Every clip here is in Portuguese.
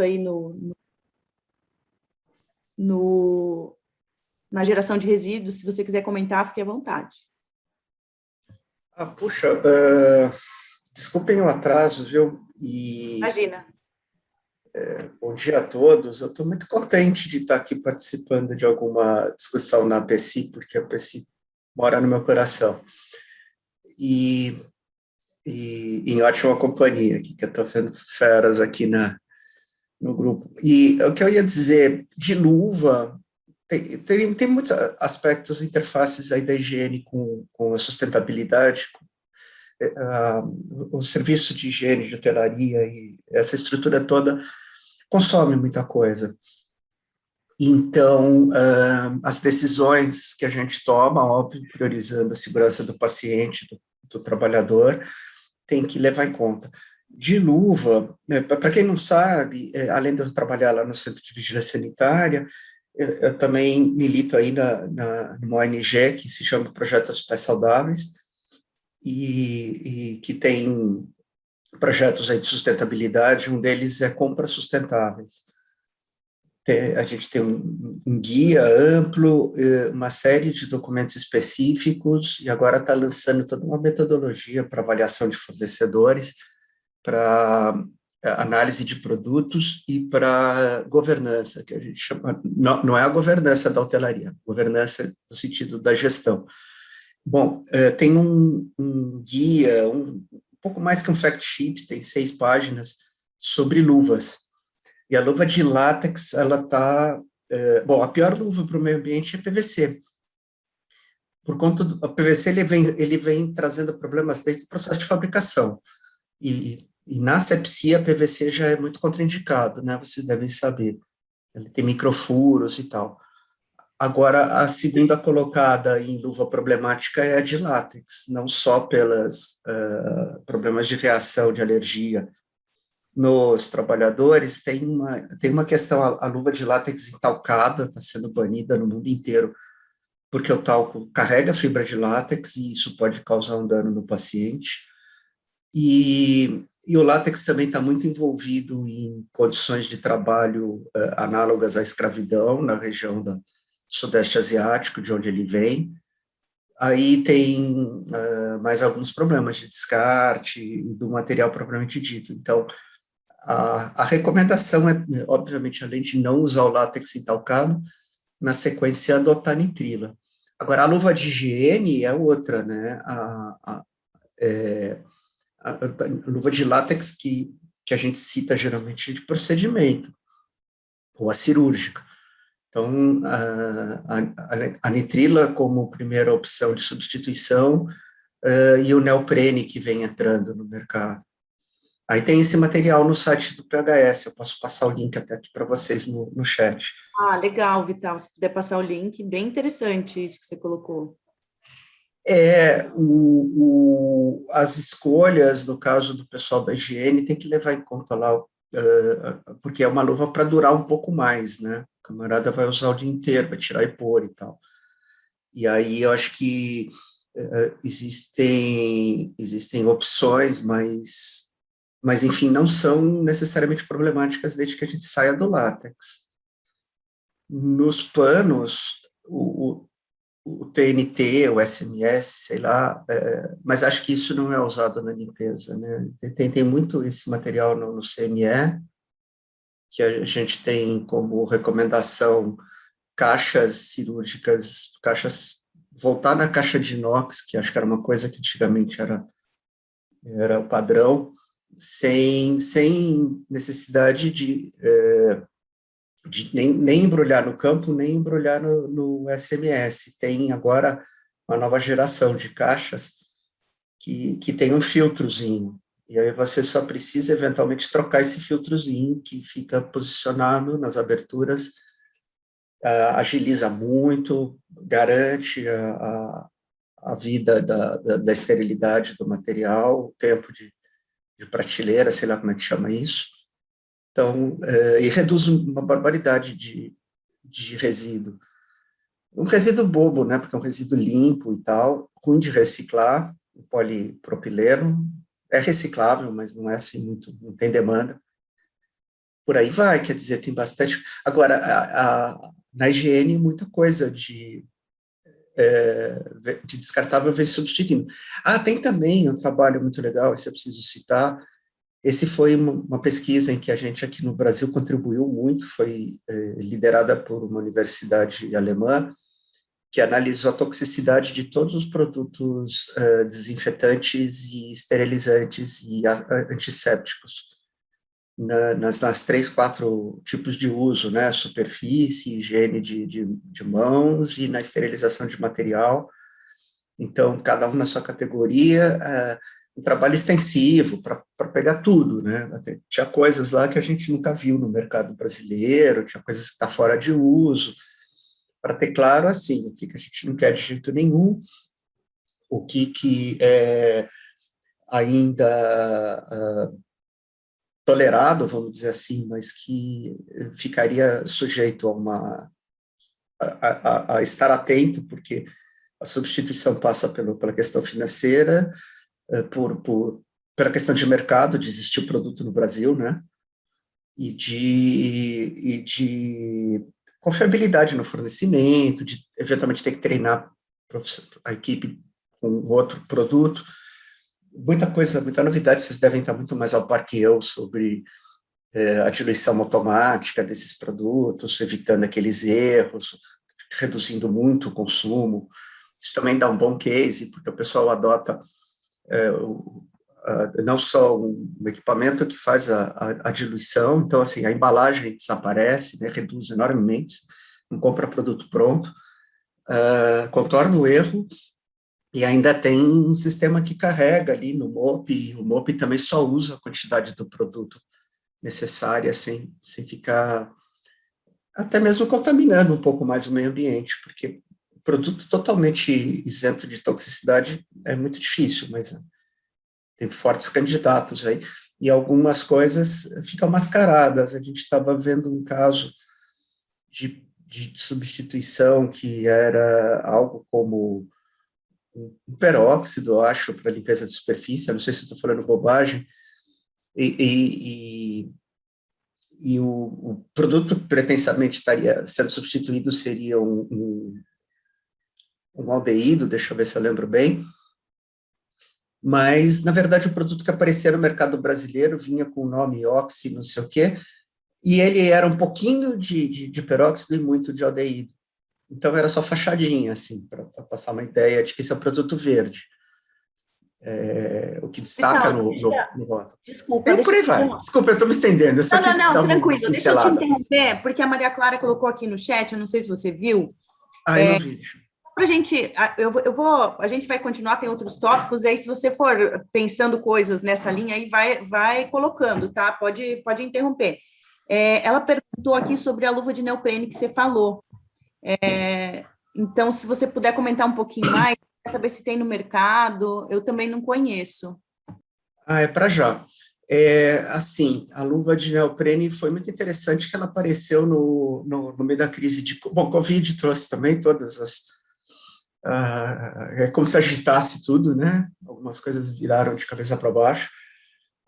aí na geração de resíduos. Se você quiser comentar, fique à vontade. Puxa, desculpem o atraso, viu? Imagina. Bom dia a todos. Eu estou muito contente de estar aqui participando de alguma discussão na APECI, porque a APECI mora no meu coração. E em ótima companhia, aqui, que eu estou vendo feras aqui no grupo. E o que eu ia dizer, de luva, tem muitos aspectos, interfaces aí da higiene com a sustentabilidade, o serviço de higiene, de hotelaria e essa estrutura toda consome muita coisa. Então, as decisões que a gente toma, óbvio, priorizando a segurança do paciente, do trabalhador, tem que levar em conta. De luva, para quem não sabe, além de eu trabalhar lá no Centro de Vigilância Sanitária, eu também milito aí numa ONG que se chama Projeto Hospitais Saudáveis, e que tem projetos aí de sustentabilidade. Um deles é compras sustentáveis. A gente tem um guia amplo, uma série de documentos específicos, e agora está lançando toda uma metodologia para avaliação de fornecedores, para análise de produtos e para governança, que a gente chama, não é a governança da hotelaria, governança no sentido da gestão. Bom, tem um guia, um pouco mais que um fact sheet, tem 6 páginas, sobre luvas. E a luva de látex, ela está... bom, a pior luva para o meio ambiente é PVC. Por conta do PVC, ele vem trazendo problemas desde o processo de fabricação. E na asepsia, a PVC já é muito contraindicado, né? Vocês devem saber. Ele tem microfuros e tal. Agora, a segunda colocada em luva problemática é a de látex, não só pelos problemas de reação, de alergia nos trabalhadores. Tem uma questão, a luva de látex entalcada está sendo banida no mundo inteiro, porque o talco carrega fibra de látex e isso pode causar um dano no paciente. E o látex também está muito envolvido em condições de trabalho análogas à escravidão na região do Sudeste Asiático, de onde ele vem. Aí tem mais alguns problemas de descarte do material propriamente dito. Então, a recomendação é, obviamente, além de não usar o látex entalcado, na sequência adotar nitrila. Agora, a luva de higiene é outra, né? A luva de látex que a gente cita geralmente de procedimento, ou a cirúrgica. Então, a nitrila como primeira opção de substituição, e o neoprene que vem entrando no mercado. Aí tem esse material no site do PHS, eu posso passar o link até aqui para vocês no chat. Legal, Vital, se puder passar o link, bem interessante isso que você colocou. As escolhas, no caso do pessoal da higiene, tem que levar em conta lá, porque é uma luva para durar um pouco mais, né? O camarada vai usar o dia inteiro, vai tirar e pôr e tal. E aí eu acho que existem opções, mas, enfim, não são necessariamente problemáticas desde que a gente saia do látex. Nos panos, o TNT, o SMS, sei lá, mas acho que isso não é usado na limpeza, né? Tem muito esse material no CME, que a gente tem como recomendação caixas cirúrgicas, voltar na caixa de inox, que acho que era uma coisa que antigamente era o padrão, sem necessidade de nem embrulhar no campo, nem embrulhar no SMS. Tem agora uma nova geração de caixas que tem um filtrozinho, e aí você só precisa eventualmente trocar esse filtrozinho que fica posicionado nas aberturas, agiliza muito, garante a vida da esterilidade do material, o tempo de prateleira, sei lá como é que chama isso. Então, e reduz uma barbaridade de resíduo. Um resíduo bobo, né, porque é um resíduo limpo e tal, ruim de reciclar, o polipropileno é reciclável, mas não é assim muito, não tem demanda. por aí vai, quer dizer, tem bastante... Agora, na higiene, muita coisa de descartável vem substituindo. Tem também um trabalho muito legal, esse eu preciso citar. Esse foi uma pesquisa em que a gente aqui no Brasil contribuiu muito, foi liderada por uma universidade alemã, que analisou a toxicidade de todos os produtos desinfetantes e esterilizantes e antissépticos, nas 3, 4 tipos de uso, né? Superfície, higiene de mãos e na esterilização de material. Então, cada um na sua categoria, um trabalho extensivo para pegar tudo, né? Tinha coisas lá que a gente nunca viu no mercado brasileiro, tinha coisas que estão fora de uso, para ter claro, assim, o que a gente não quer de jeito nenhum, o que é ainda tolerado, vamos dizer assim, mas que ficaria sujeito a estar atento, porque a substituição passa pela questão financeira, pela questão de mercado, de existir o produto no Brasil, né? E de confiabilidade no fornecimento, de eventualmente ter que treinar a equipe com outro produto. Muita coisa, muita novidade, vocês devem estar muito mais ao par que eu sobre a diluição automática desses produtos, evitando aqueles erros, reduzindo muito o consumo. Isso também dá um bom case, porque o pessoal adota não só um equipamento que faz a diluição, então, assim, a embalagem desaparece, né, reduz enormemente, não compra produto pronto, contorna o erro, e ainda tem um sistema que carrega ali no MOP, e o MOP também só usa a quantidade do produto necessária, sem ficar até mesmo contaminando um pouco mais o meio ambiente, porque produto totalmente isento de toxicidade é muito difícil, mas tem fortes candidatos aí, e algumas coisas ficam mascaradas. A gente estava vendo um caso de substituição que era algo como um peróxido, acho, para limpeza de superfície, eu não sei se estou falando bobagem, e o produto pretensamente estaria sendo substituído seria um aldeído, deixa eu ver se eu lembro bem, mas, na verdade, o produto que aparecia no mercado brasileiro vinha com o nome Oxi, não sei o quê, e ele era um pouquinho de peróxido e muito de aldeído. Então, era só fachadinha, assim, para passar uma ideia de que esse é um produto verde. O que destaca Então, no rótulo. desculpa, E por deixa aí eu te vai. interromper. Desculpa, eu estou me estendendo, eu só quis Não, dar uma tranquilo. Deixa eu te pincelada. interromper, porque a Maria Clara colocou aqui no chat, eu não sei se você viu, Eu não vi. pra gente, a gente vai continuar, tem outros tópicos, e aí se você for pensando coisas nessa linha, aí vai colocando, tá? Pode interromper. Ela perguntou aqui sobre a luva de neoprene que você falou. Então, se você puder comentar um pouquinho mais, saber se tem no mercado, eu também não conheço. É para já. Assim, a luva de neoprene foi muito interessante que ela apareceu no meio da crise de... Bom, Covid trouxe também todas as... é como se agitasse tudo, né? Algumas coisas viraram de cabeça para baixo.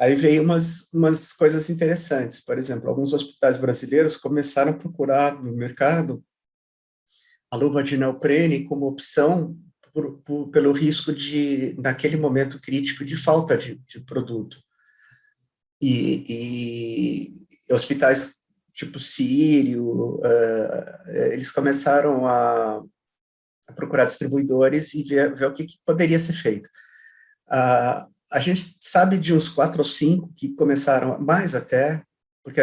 Aí veio umas coisas interessantes. Por exemplo, alguns hospitais brasileiros começaram a procurar no mercado a luva de neoprene como opção pelo risco de, naquele momento crítico, de falta de produto. E hospitais tipo Sírio, eles começaram a procurar distribuidores e ver o que poderia ser feito. A gente sabe de uns 4 ou 5 que começaram, mais até, porque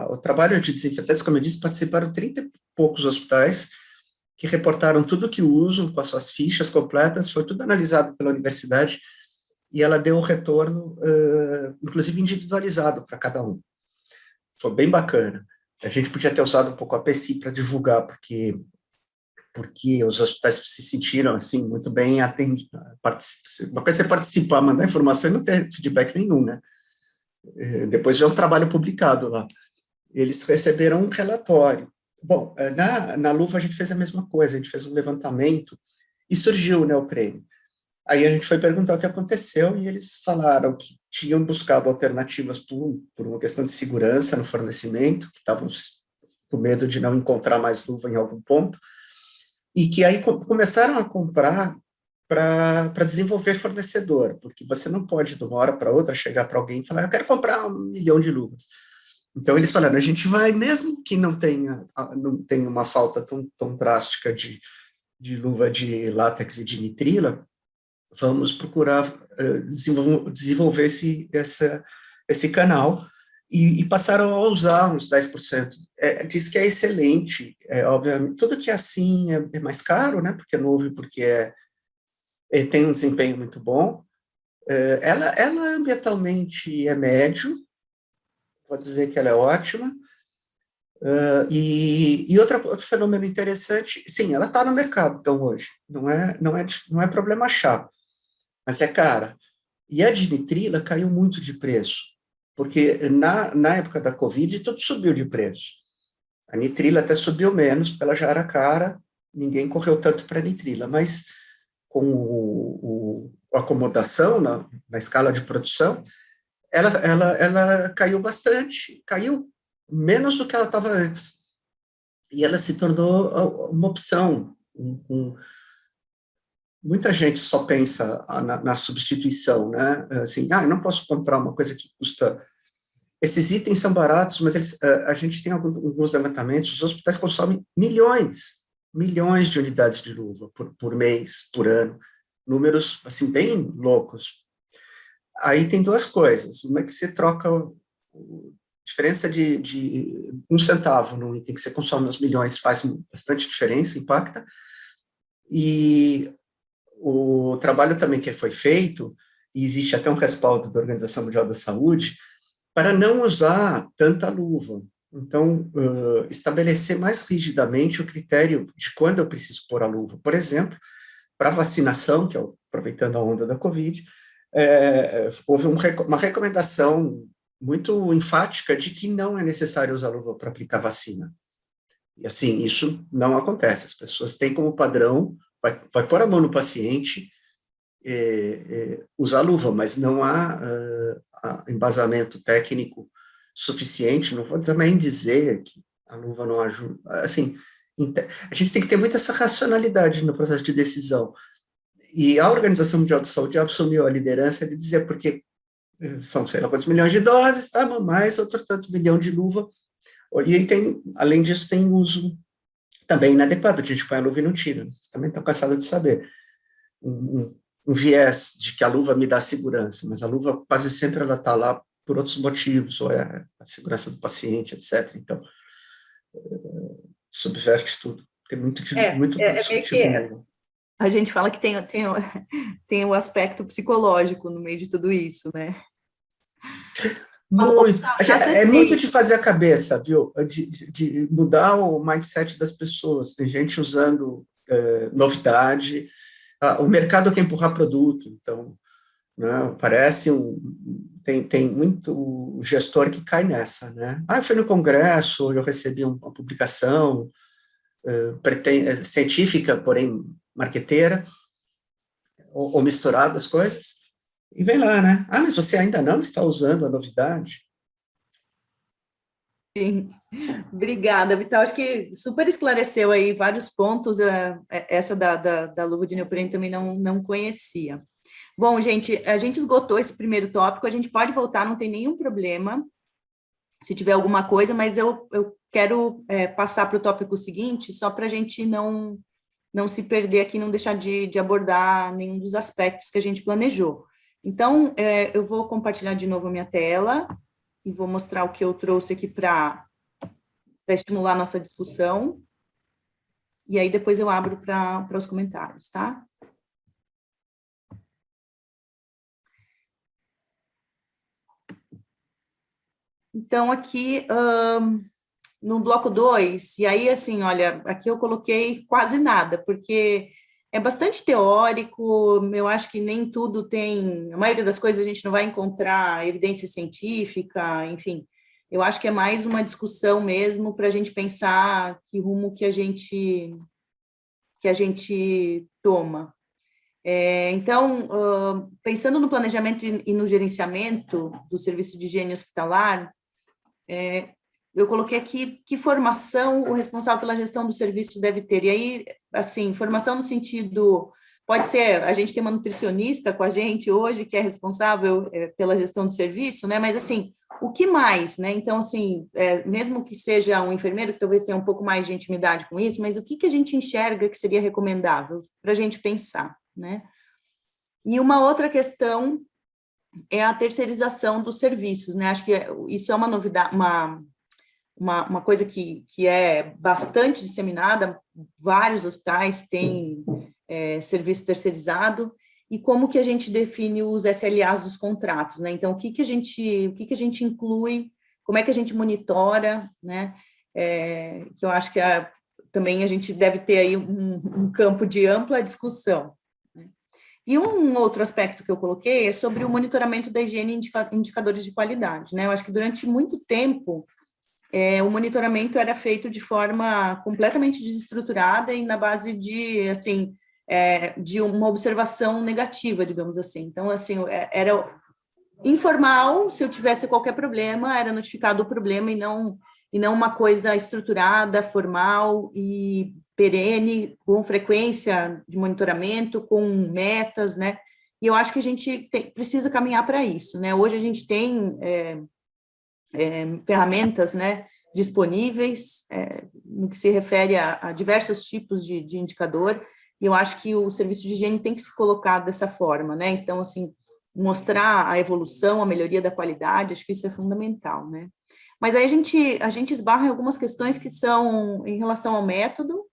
o trabalho de desinfetantes, como eu disse, participaram 30 e poucos hospitais que reportaram tudo que usam, com as suas fichas completas, foi tudo analisado pela universidade, e ela deu um retorno, inclusive individualizado para cada um. Foi bem bacana. A gente podia ter usado um pouco a PSI para divulgar, porque os hospitais se sentiram, assim, muito bem atendidos. Uma coisa é participar, mandar informação e não ter feedback nenhum, né? Depois já é um trabalho publicado lá. Eles receberam um relatório. Bom, na luva a gente fez a mesma coisa, a gente fez um levantamento e surgiu o neoprene. Aí a gente foi perguntar o que aconteceu e eles falaram que tinham buscado alternativas por uma questão de segurança no fornecimento, que estavam com medo de não encontrar mais luva em algum ponto, e que aí começaram a comprar para desenvolver fornecedor, porque você não pode, de uma hora para outra, chegar para alguém e falar, eu quero comprar 1 milhão de luvas. Então, eles falaram, a gente vai, mesmo que não tenha uma falta tão drástica de luva de látex e de nitrila, vamos procurar desenvolver esse canal, e passaram a usar uns 10%. Diz que é excelente, obviamente, tudo que é assim é mais caro, né, porque é novo e porque tem um desempenho muito bom. Ela ambientalmente é médio, vou dizer que ela é ótima. E outro fenômeno interessante, sim, ela está no mercado, então, hoje, não é problema achar, mas é cara. E a de nitrila caiu muito de preço, porque na época da Covid, tudo subiu de preço. A nitrila até subiu menos, porque ela já era cara, ninguém correu tanto para a nitrila, mas com a acomodação na escala de produção, ela caiu bastante, caiu menos do que ela estava antes. E ela se tornou uma opção. Muita gente só pensa na substituição, né? Assim, eu não posso comprar uma coisa que custa. Esses itens são baratos, mas a gente tem alguns levantamentos, os hospitais consomem milhões de unidades de luva por mês, por ano, números, assim, bem loucos. Aí tem duas coisas, uma é que você troca diferença de 1 centavo num item que você consome nos milhões, faz bastante diferença, impacta, e o trabalho também que foi feito, e existe até um respaldo da Organização Mundial da Saúde, para não usar tanta luva. Então, estabelecer mais rigidamente o critério de quando eu preciso pôr a luva. Por exemplo, para vacinação, que é aproveitando a onda da Covid, houve uma recomendação muito enfática de que não é necessário usar luva para aplicar vacina. E assim, isso não acontece. As pessoas têm como padrão, vai pôr a mão no paciente, usar luva, mas não há embasamento técnico suficiente, não vou também dizer que a luva não ajuda, assim, a gente tem que ter muita essa racionalidade no processo de decisão, e a Organização Mundial de Saúde assumiu a liderança de dizer, porque são sei lá quantos milhões de doses, tá, mais outro tanto milhão de luva, e aí além disso, tem uso também inadequado, a gente põe a luva e não tira, vocês também estão cansados de saber, um viés de que a luva me dá segurança, mas a luva quase sempre ela está lá por outros motivos, ou é a segurança do paciente, etc. Então, subverte tudo. Tem muito meio discutido que mesmo. a gente fala que tem o aspecto psicológico no meio de tudo isso, né? Muito. É muito de fazer a cabeça, viu? De mudar o mindset das pessoas. Tem gente usando novidade. O mercado quer empurrar produto, então, né, parece tem muito gestor que cai nessa, né? Eu fui no congresso, eu recebi uma publicação científica, porém marqueteira, ou misturado as coisas, e vem lá, né? Mas você ainda não está usando a novidade? Sim. Obrigada, Vital. Acho que super esclareceu aí vários pontos. Essa da luva de neoprene também não conhecia. Bom, gente, a gente esgotou esse primeiro tópico, a gente pode voltar, não tem nenhum problema, se tiver alguma coisa, mas eu quero passar para o tópico seguinte, só para a gente não se perder aqui, não deixar de abordar nenhum dos aspectos que a gente planejou. Então, eu vou compartilhar de novo a minha tela e vou mostrar o que eu trouxe aqui para estimular a nossa discussão. E aí depois eu abro para os comentários, tá? Então, aqui no bloco 2, e aí, assim, olha, aqui eu coloquei quase nada, porque é bastante teórico, eu acho que nem tudo tem, a maioria das coisas a gente não vai encontrar evidência científica, enfim, eu acho que é mais uma discussão mesmo para a gente pensar que rumo que a gente toma. Então, pensando no planejamento e no gerenciamento do serviço de higiene hospitalar, eu coloquei aqui que formação o responsável pela gestão do serviço deve ter. E aí, assim, formação no sentido, pode ser, a gente tem uma nutricionista com a gente hoje, que é responsável pela gestão do serviço, né? Mas, assim, o que mais, né? Então, assim, mesmo que seja um enfermeiro, que talvez tenha um pouco mais de intimidade com isso, mas o que a gente enxerga que seria recomendável para a gente pensar, né? E uma outra questão é a terceirização dos serviços, né? Acho que isso é uma novidade, uma coisa que é bastante disseminada, vários hospitais têm serviço terceirizado, e como que a gente define os SLAs dos contratos, né? Então, o que a gente inclui, como é que a gente monitora, né? Que eu acho que também a gente deve ter aí um campo de ampla discussão. Né? E um outro aspecto que eu coloquei é sobre o monitoramento da higiene e indicadores de qualidade, né? Eu acho que durante muito tempo o monitoramento era feito de forma completamente desestruturada e na base de, assim, de uma observação negativa, digamos assim. Então, assim, era informal, se eu tivesse qualquer problema, era notificado o problema e não uma coisa estruturada, formal e perene, com frequência de monitoramento, com metas, né? E eu acho que a gente precisa caminhar para isso, né? Hoje a gente tem ferramentas, né, disponíveis no que se refere a diversos tipos de indicador, e eu acho que o serviço de higiene tem que se colocar dessa forma, né? Então, assim, mostrar a evolução, a melhoria da qualidade, acho que isso é fundamental, né? Mas aí a gente esbarra em algumas questões que são em relação ao método,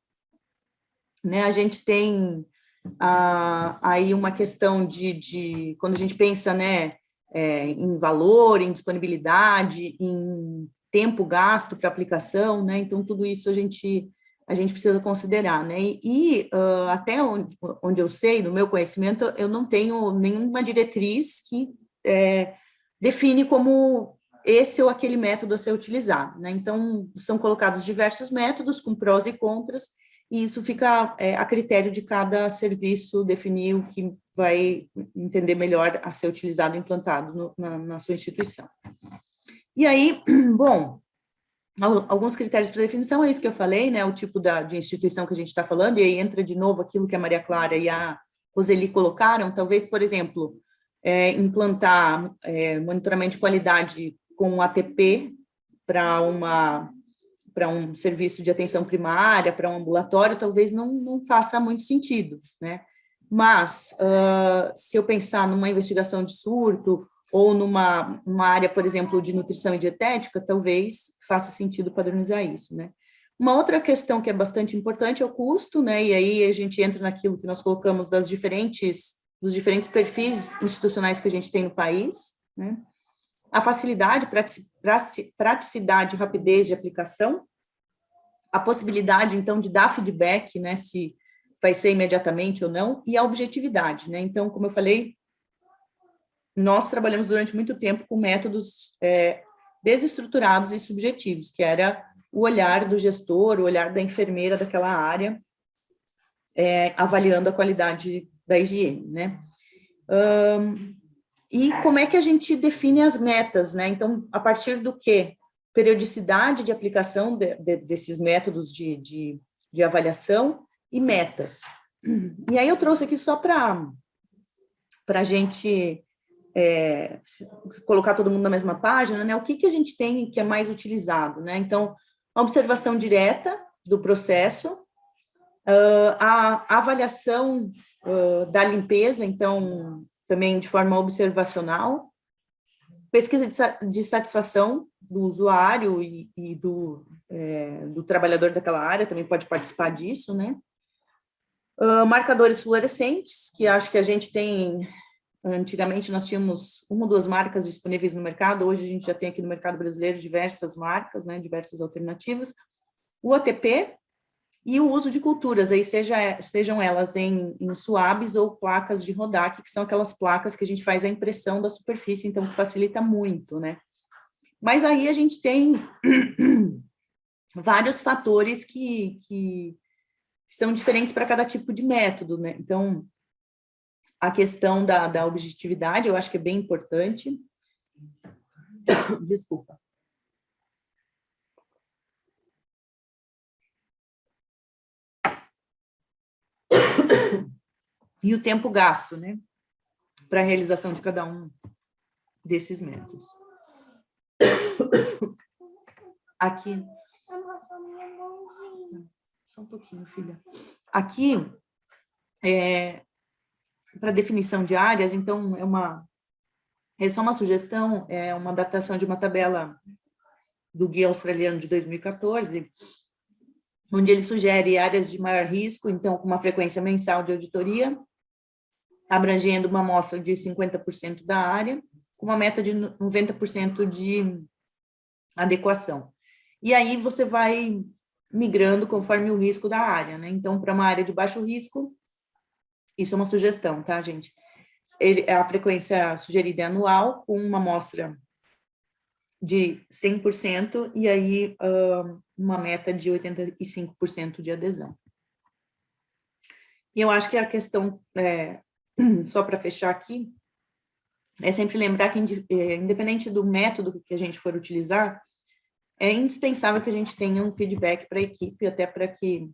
né? A gente tem aí uma questão de quando a gente pensa, né, em valor, em disponibilidade, em tempo gasto para aplicação, né? Então, tudo isso a gente precisa considerar, né? Até onde eu sei, no meu conhecimento, eu não tenho nenhuma diretriz que define como esse ou aquele método a ser utilizado, né? Então, são colocados diversos métodos com prós e contras, e isso fica a critério de cada serviço definir o que vai entender melhor a ser utilizado, implantado na sua instituição. E aí, bom, alguns critérios para definição, é isso que eu falei, né, o tipo de instituição que a gente está falando, e aí entra de novo aquilo que a Maria Clara e a Roseli colocaram, talvez, por exemplo, implantar monitoramento de qualidade com ATP para um serviço de atenção primária, para um ambulatório, talvez não faça muito sentido, né? Mas, se eu pensar numa investigação de surto, ou numa área, por exemplo, de nutrição e dietética, talvez faça sentido padronizar isso, né? Uma outra questão que é bastante importante é o custo, né? E aí a gente entra naquilo que nós colocamos dos diferentes perfis institucionais que a gente tem no país, né? A facilidade, praticidade e rapidez de aplicação, a possibilidade, então, de dar feedback, né, se vai ser imediatamente ou não, e a objetividade, né? Então, como eu falei, nós trabalhamos durante muito tempo com métodos desestruturados e subjetivos, que era o olhar do gestor, o olhar da enfermeira daquela área, avaliando a qualidade da higiene, né? E como é que a gente define as metas, né? Então, a partir do quê? Periodicidade de aplicação desses métodos de avaliação e metas. E aí eu trouxe aqui só para a gente colocar todo mundo na mesma página, né? O que a gente tem que é mais utilizado, né? Então, a observação direta do processo, a avaliação da limpeza, então, também de forma observacional, pesquisa de satisfação do usuário e do trabalhador daquela área, também pode participar disso, né? Marcadores fluorescentes, que acho que a gente tem, antigamente nós tínhamos uma ou duas marcas disponíveis no mercado, hoje a gente já tem aqui no mercado brasileiro diversas marcas, né, diversas alternativas. O ATP e o uso de culturas, aí sejam elas em suaves ou placas de Rodack, que são aquelas placas que a gente faz a impressão da superfície, então que facilita muito, né? Mas aí a gente tem vários fatores que são diferentes para cada tipo de método, né? Então, a questão da objetividade, eu acho que é bem importante. Desculpa. E o tempo gasto, né, para a realização de cada um desses métodos. Aqui. Só um pouquinho, filha. Aqui, para definição de áreas, então, é só uma sugestão, é uma adaptação de uma tabela do Guia Australiano de 2014, onde ele sugere áreas de maior risco, então, com uma frequência mensal de auditoria, abrangendo uma amostra de 50% da área, com uma meta de 90% de adequação. E aí você vai migrando conforme o risco da área, né? Então, para uma área de baixo risco, isso é uma sugestão, tá, gente? A frequência sugerida é anual, com uma amostra de 100%, e aí uma meta de 85% de adesão. E eu acho que a questão, só para fechar aqui, é sempre lembrar que, independente do método que a gente for utilizar, é indispensável que a gente tenha um feedback para a equipe, até para que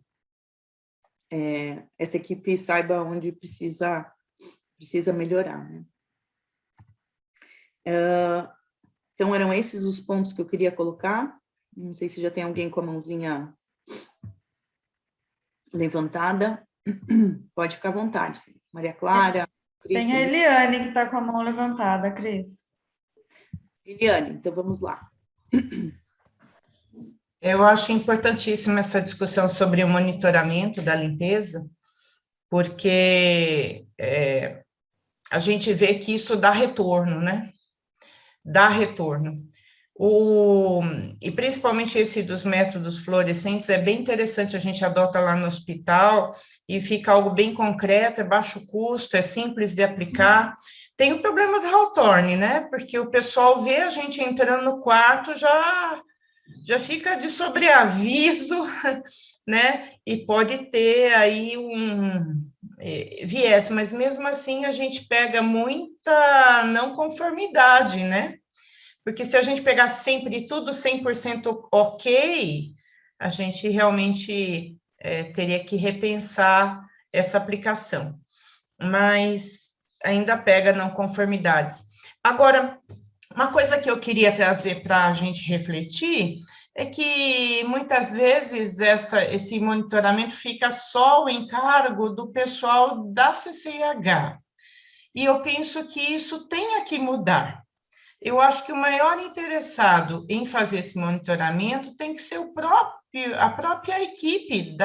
essa equipe saiba onde precisa melhorar, né? Então, eram esses os pontos que eu queria colocar. Não sei se já tem alguém com a mãozinha levantada. Pode ficar à vontade. Maria Clara, Cris. Tem a Eliane que está com a mão levantada, Cris. Eliane, então vamos lá. Eu acho importantíssima essa discussão sobre o monitoramento da limpeza, porque a gente vê que isso dá retorno, né? Dá retorno. E principalmente esse dos métodos fluorescentes é bem interessante, a gente adota lá no hospital e fica algo bem concreto, é baixo custo, é simples de aplicar. Tem o problema do Hawthorne, né? Porque o pessoal vê a gente entrando no quarto, já fica de sobreaviso, né? E pode ter aí um viés, mas mesmo assim a gente pega muita não conformidade, né? Porque se a gente pegar sempre tudo 100% ok, a gente realmente teria que repensar essa aplicação. Mas ainda pega não conformidades. Agora, uma coisa que eu queria trazer para a gente refletir é que muitas vezes esse monitoramento fica só ao encargo do pessoal da CCIH. E eu penso que isso tenha que mudar. Eu acho que o maior interessado em fazer esse monitoramento tem que ser a própria equipe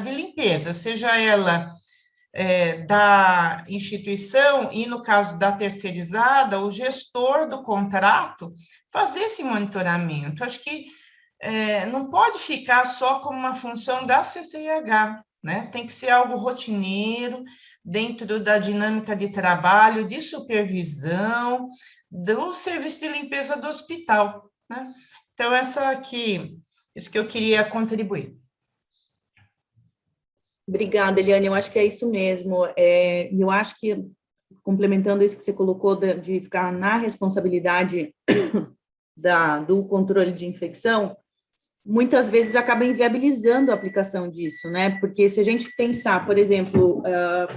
de limpeza, seja ela da instituição e, no caso da terceirizada, o gestor do contrato, fazer esse monitoramento. Acho que não pode ficar só como uma função da CCIH, né? Tem que ser algo rotineiro, dentro da dinâmica de trabalho, de supervisão, do serviço de limpeza do hospital, né? Então, isso que eu queria contribuir. Obrigada, Eliane, eu acho que é isso mesmo. Eu acho que, complementando isso que você colocou, de ficar na responsabilidade do controle de infecção, muitas vezes acaba inviabilizando a aplicação disso, né? Porque se a gente pensar, por exemplo,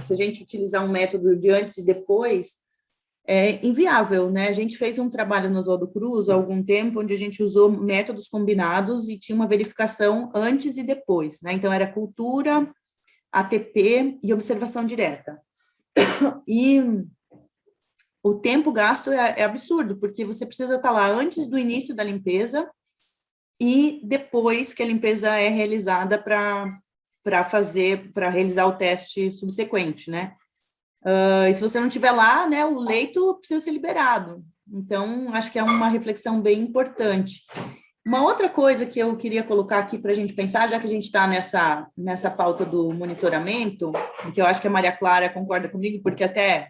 se a gente utilizar um método de antes e depois, é inviável, né? A gente fez um trabalho no Oswaldo Cruz há algum tempo, onde a gente usou métodos combinados e tinha uma verificação antes e depois, né? Então, era cultura, ATP e observação direta. E o tempo gasto é absurdo, porque você precisa estar lá antes do início da limpeza e depois que a limpeza é realizada para realizar o teste subsequente, né? E se você não estiver lá, né, o leito precisa ser liberado. Então, acho que é uma reflexão bem importante. Uma outra coisa que eu queria colocar aqui para a gente pensar, já que a gente está nessa pauta do monitoramento, que eu acho que a Maria Clara concorda comigo, porque até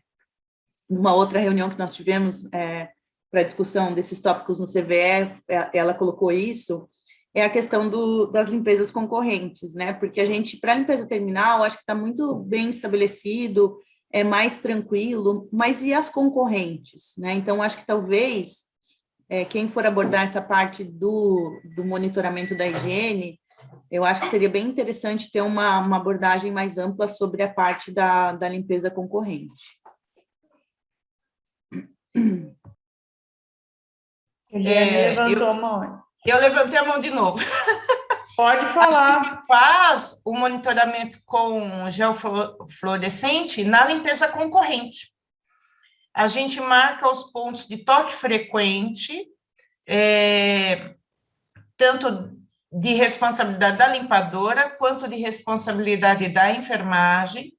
numa outra reunião que nós tivemos para discussão desses tópicos no CVE, ela colocou isso, é a questão das limpezas concorrentes, né? Porque a gente, para a limpeza terminal, acho que está muito bem estabelecido, é mais tranquilo, mas e as concorrentes, né? Então, acho que talvez quem for abordar essa parte do monitoramento da higiene, eu acho que seria bem interessante ter uma abordagem mais ampla sobre a parte da limpeza concorrente. Eliane levantou a mão. Eu levantei a mão de novo. Pode A falar. gente faz o monitoramento com gel fluorescente na limpeza concorrente. A gente marca os pontos de toque frequente, tanto de responsabilidade da limpadora, quanto de responsabilidade da enfermagem,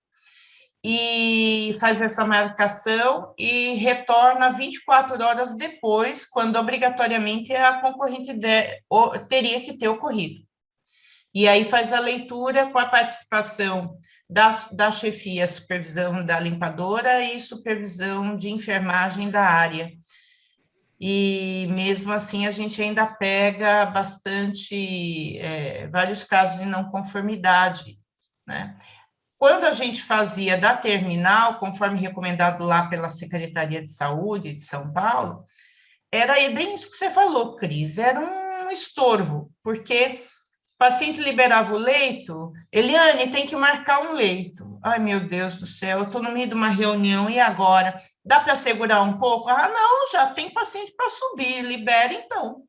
e faz essa marcação e retorna 24 horas depois, quando obrigatoriamente a concorrente teria que ter ocorrido. E aí faz a leitura com a participação da chefia, supervisão da limpadora e supervisão de enfermagem da área. E mesmo assim a gente ainda pega bastante, vários casos de não conformidade, né? Quando a gente fazia da terminal, conforme recomendado lá pela Secretaria de Saúde de São Paulo, era bem isso que você falou, Cris, era um estorvo, porque o paciente liberava o leito, Eliane, tem que marcar um leito. Ai, meu Deus do céu, eu estou no meio de uma reunião, e agora? Dá para segurar um pouco? Ah, não, já tem paciente para subir, libera então.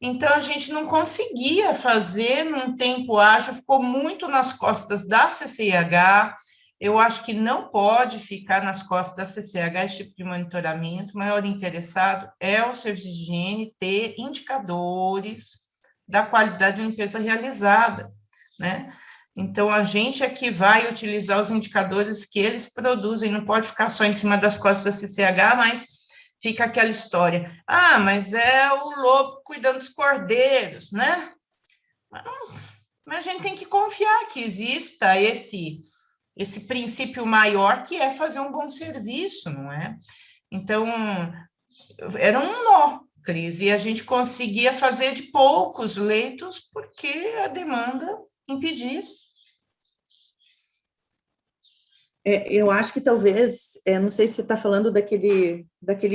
Então, a gente não conseguia fazer num tempo ágil, ficou muito nas costas da CCIH. Eu acho que não pode ficar nas costas da CCIH esse tipo de monitoramento. O maior interessado é o serviço de higiene ter indicadores da qualidade de limpeza realizada, né? Então, a gente é que vai utilizar os indicadores que eles produzem, não pode ficar só em cima das costas da CCH, mas fica aquela história, mas é o lobo cuidando dos cordeiros, né? Mas a gente tem que confiar que exista esse princípio maior, que é fazer um bom serviço, não é? Então, era um nó, Cris, e a gente conseguia fazer de poucos leitos, porque a demanda impedia. Eu acho que talvez, não sei se você está falando daquele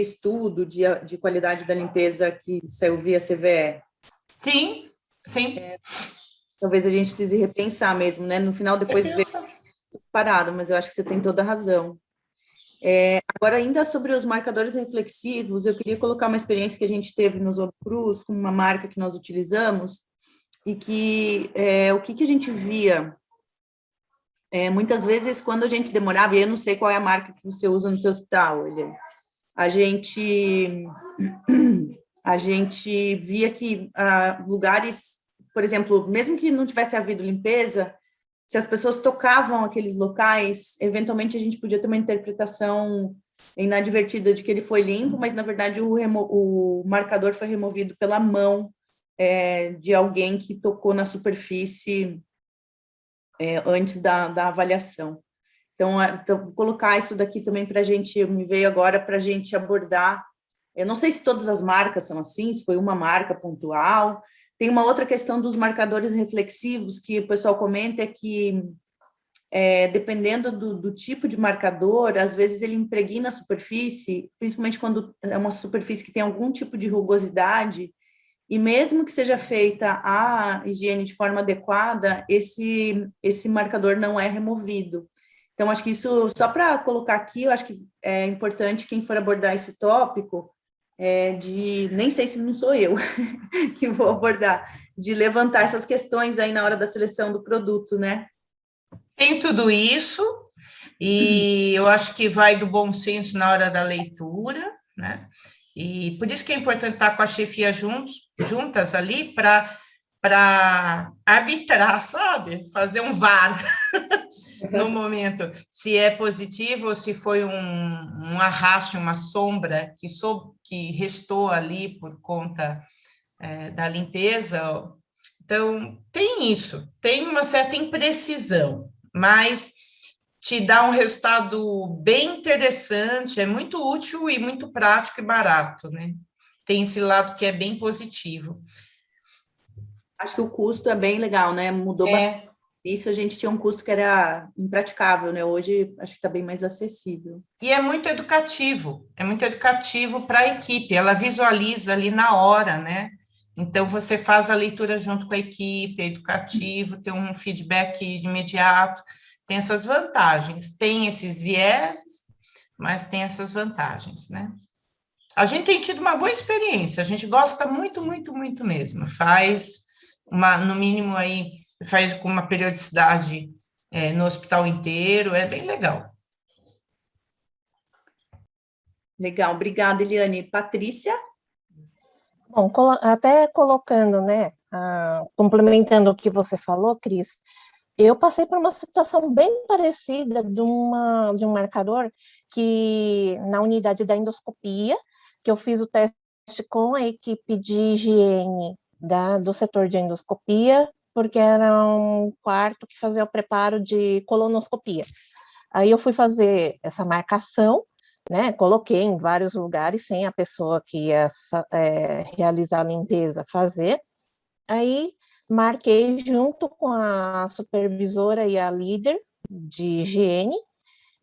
estudo de qualidade da limpeza que saiu via CVE. Sim, sim. Talvez a gente precise repensar mesmo, né? No final, depois ver parado, mas eu acho que você tem toda a razão. Agora, ainda sobre os marcadores reflexivos, eu queria colocar uma experiência que a gente teve no Cruz, com uma marca que nós utilizamos, e que o que a gente via muitas vezes, quando a gente demorava, e eu não sei qual é a marca que você usa no seu hospital, a gente via que lugares, por exemplo, mesmo que não tivesse havido limpeza, se as pessoas tocavam aqueles locais, eventualmente a gente podia ter uma interpretação inadvertida de que ele foi limpo, mas na verdade o marcador foi removido pela mão de alguém que tocou na superfície antes da avaliação. Então, vou colocar isso daqui também para a gente, me veio agora para a gente abordar. Eu não sei se todas as marcas são assim, se foi uma marca pontual. Tem uma outra questão dos marcadores reflexivos que o pessoal comenta, é que, dependendo do tipo de marcador, às vezes ele impregna a superfície, principalmente quando é uma superfície que tem algum tipo de rugosidade, e mesmo que seja feita a higiene de forma adequada, esse marcador não é removido. Então, acho que isso, só para colocar aqui, eu acho que é importante, quem for abordar esse tópico, nem sei se não sou eu que vou abordar, de levantar essas questões aí na hora da seleção do produto, né? Tem tudo isso, e eu acho que vai do bom senso na hora da leitura, né? E por isso que é importante estar com a chefia juntas ali para arbitrar, sabe? Fazer um VAR no momento, se é positivo ou se foi um arrasto, uma sombra que restou ali por conta da limpeza. Então, tem isso, tem uma certa imprecisão, mas te dá um resultado bem interessante, é muito útil e muito prático e barato, né? Tem esse lado que é bem positivo. Acho que o custo é bem legal, né? Mudou bastante. Isso a gente tinha um custo que era impraticável, né? Hoje acho que está bem mais acessível. E é muito educativo para a equipe, ela visualiza ali na hora, né? Então, você faz a leitura junto com a equipe, é educativo, tem um feedback imediato, tem essas vantagens, tem esses vieses, mas tem essas vantagens, né? A gente tem tido uma boa experiência, a gente gosta muito, muito, muito mesmo, faz no mínimo aí, faz com uma periodicidade no hospital inteiro, é bem legal. Legal, obrigada, Eliane. Patrícia? Bom, até colocando, né, complementando o que você falou, Cris, eu passei por uma situação bem parecida de um marcador que, na unidade da endoscopia, que eu fiz o teste com a equipe de higiene do setor de endoscopia, porque era um quarto que fazia o preparo de colonoscopia. Aí eu fui fazer essa marcação, né, coloquei em vários lugares sem a pessoa que ia realizar a limpeza fazer, aí marquei junto com a supervisora e a líder de higiene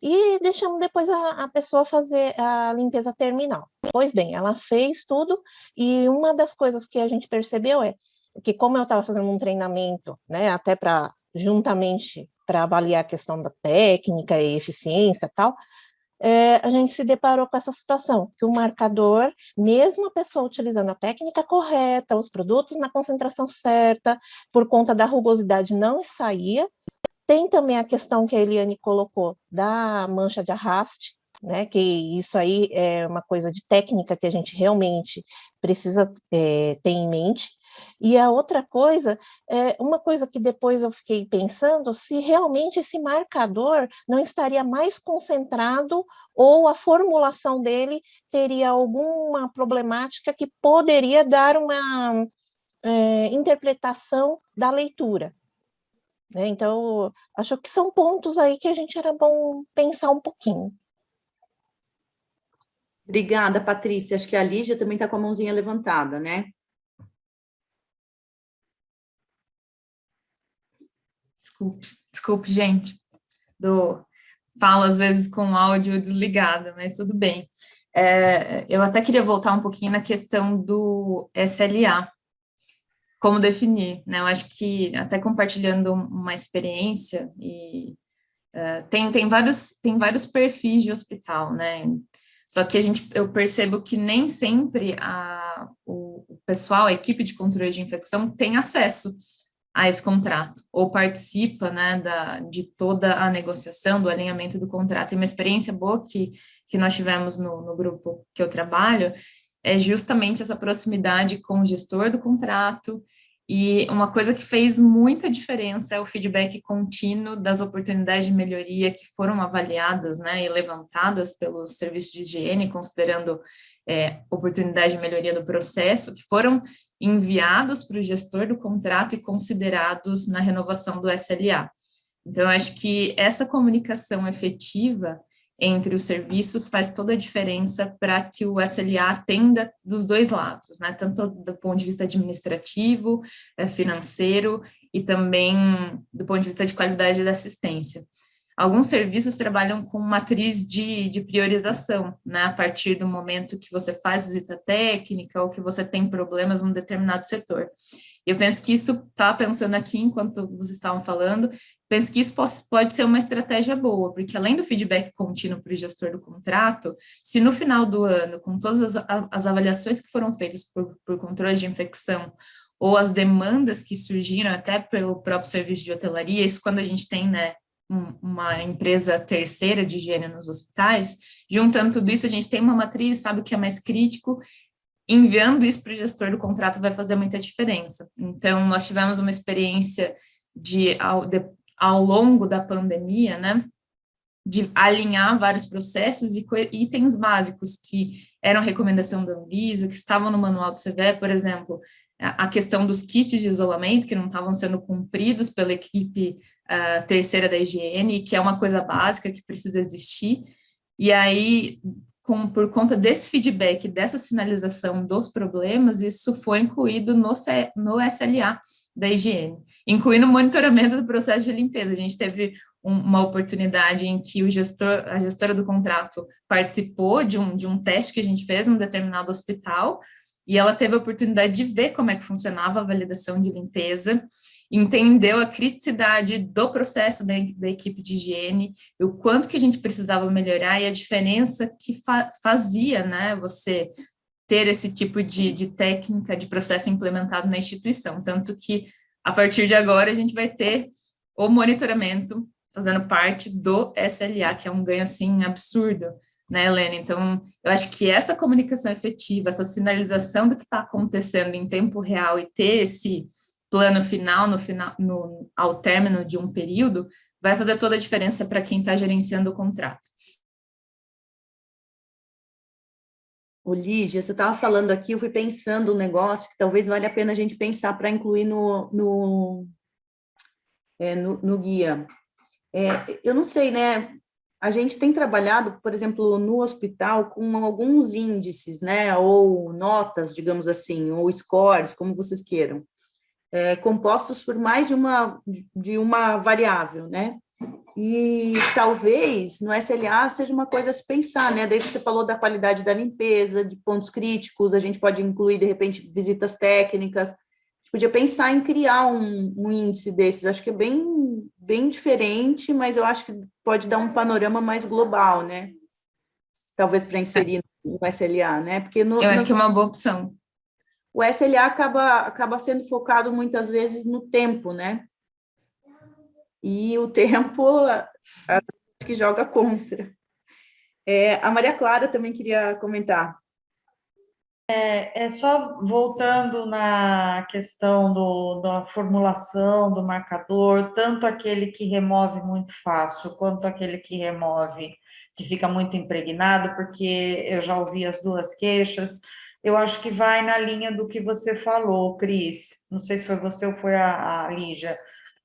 e deixamos depois a pessoa fazer a limpeza terminal. Pois bem, ela fez tudo e uma das coisas que a gente percebeu é que como eu estava fazendo um treinamento, né, até juntamente para avaliar a questão da técnica e eficiência e tal, a gente se deparou com essa situação, que o marcador, mesmo a pessoa utilizando a técnica correta, os produtos na concentração certa, por conta da rugosidade não saía. Tem também a questão que a Eliane colocou da mancha de arraste, né, que isso aí é uma coisa de técnica que a gente realmente precisa ter em mente. E a outra coisa, uma coisa que depois eu fiquei pensando, se realmente esse marcador não estaria mais concentrado ou a formulação dele teria alguma problemática que poderia dar uma interpretação da leitura. Né? Então, acho que são pontos aí que a gente era bom pensar um pouquinho. Obrigada, Patrícia. Acho que a Lígia também está com a mãozinha levantada, né? Desculpe, gente. Falo às vezes com o áudio desligado, mas tudo bem. Eu até queria voltar um pouquinho na questão do SLA. Como definir, né? Eu acho que até compartilhando uma experiência e tem vários perfis de hospital, né? Só que eu percebo que nem sempre o pessoal, a equipe de controle de infecção tem acesso a esse contrato, ou participa, né, de toda a negociação, do alinhamento do contrato. E uma experiência boa que nós tivemos no grupo que eu trabalho é justamente essa proximidade com o gestor do contrato, e uma coisa que fez muita diferença é o feedback contínuo das oportunidades de melhoria que foram avaliadas, né, e levantadas pelo serviço de higiene, considerando oportunidade de melhoria do processo, que foram enviados para o gestor do contrato e considerados na renovação do SLA. Então, eu acho que essa comunicação efetiva entre os serviços faz toda a diferença para que o SLA atenda dos dois lados, né? Tanto do ponto de vista administrativo, financeiro e também do ponto de vista de qualidade da assistência. Alguns serviços trabalham com matriz de priorização, né? A partir do momento que você faz visita técnica ou que você tem problemas num determinado setor. Eu penso que isso, estava pensando aqui enquanto vocês estavam falando, penso que isso pode ser uma estratégia boa, porque além do feedback contínuo para o gestor do contrato, se no final do ano, com todas as avaliações que foram feitas por controle de infecção, ou as demandas que surgiram até pelo próprio serviço de hotelaria, isso quando a gente tem, né, uma empresa terceira de higiene nos hospitais, juntando tudo isso, a gente tem uma matriz, sabe o que é mais crítico, enviando isso para o gestor do contrato vai fazer muita diferença. Então, nós tivemos uma experiência ao longo da pandemia, né, de alinhar vários processos e itens básicos que eram recomendação da Anvisa, que estavam no manual do CVE, por exemplo, a questão dos kits de isolamento, que não estavam sendo cumpridos pela equipe terceira da higiene, que é uma coisa básica que precisa existir, e aí, por conta desse feedback, dessa sinalização dos problemas, isso foi incluído no SLA, da higiene, incluindo o monitoramento do processo de limpeza. A gente teve uma oportunidade em que a gestora do contrato participou de um teste que a gente fez num determinado hospital, e ela teve a oportunidade de ver como é que funcionava a validação de limpeza, entendeu a criticidade do processo da equipe de higiene, o quanto que a gente precisava melhorar e a diferença que fazia, né, você ter esse tipo de técnica, de processo implementado na instituição. Tanto que, a partir de agora, a gente vai ter o monitoramento fazendo parte do SLA, que é um ganho, assim, absurdo, né, Helena? Então, eu acho que essa comunicação efetiva, essa sinalização do que está acontecendo em tempo real e ter esse plano final, ao término de um período, vai fazer toda a diferença para quem está gerenciando o contrato. Ô, Lígia, você estava falando aqui, eu fui pensando um negócio que talvez valha a pena a gente pensar para incluir no guia. Eu não sei, né? A gente tem trabalhado, por exemplo, no hospital com alguns índices, né? Ou notas, digamos assim, ou scores, como vocês queiram, compostos por mais de uma variável, né? E talvez no SLA seja uma coisa a se pensar, né? Daí você falou da qualidade da limpeza, de pontos críticos, a gente pode incluir, de repente, visitas técnicas. A gente podia pensar em criar um índice desses, acho que é bem diferente, mas eu acho que pode dar um panorama mais global, né? Talvez para inserir no SLA, né? Porque eu acho que é uma boa opção. O SLA acaba sendo focado muitas vezes no tempo, né? E o tempo acho que joga contra. A Maria Clara também queria comentar. Só voltando na questão da formulação do marcador, tanto aquele que remove muito fácil, quanto aquele que remove, que fica muito impregnado, porque eu já ouvi as duas queixas. Eu acho que vai na linha do que você falou, Cris. Não sei se foi você ou foi a Lígia,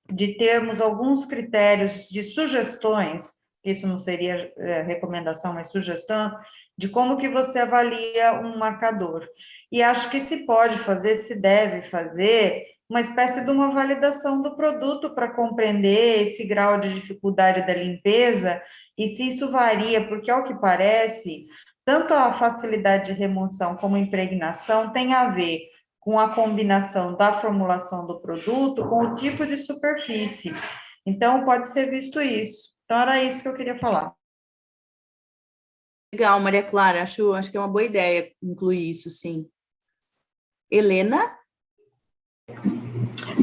de termos alguns critérios de sugestões, isso não seria recomendação, mas sugestão, de como que você avalia um marcador. E acho que se pode fazer, se deve fazer, uma espécie de uma validação do produto para compreender esse grau de dificuldade da limpeza e se isso varia, porque, ao que parece, tanto a facilidade de remoção como impregnação tem a ver com a combinação da formulação do produto com o tipo de superfície. Então, pode ser visto isso. Então, era isso que eu queria falar. Legal, Maria Clara, acho que é uma boa ideia incluir isso, sim. Helena?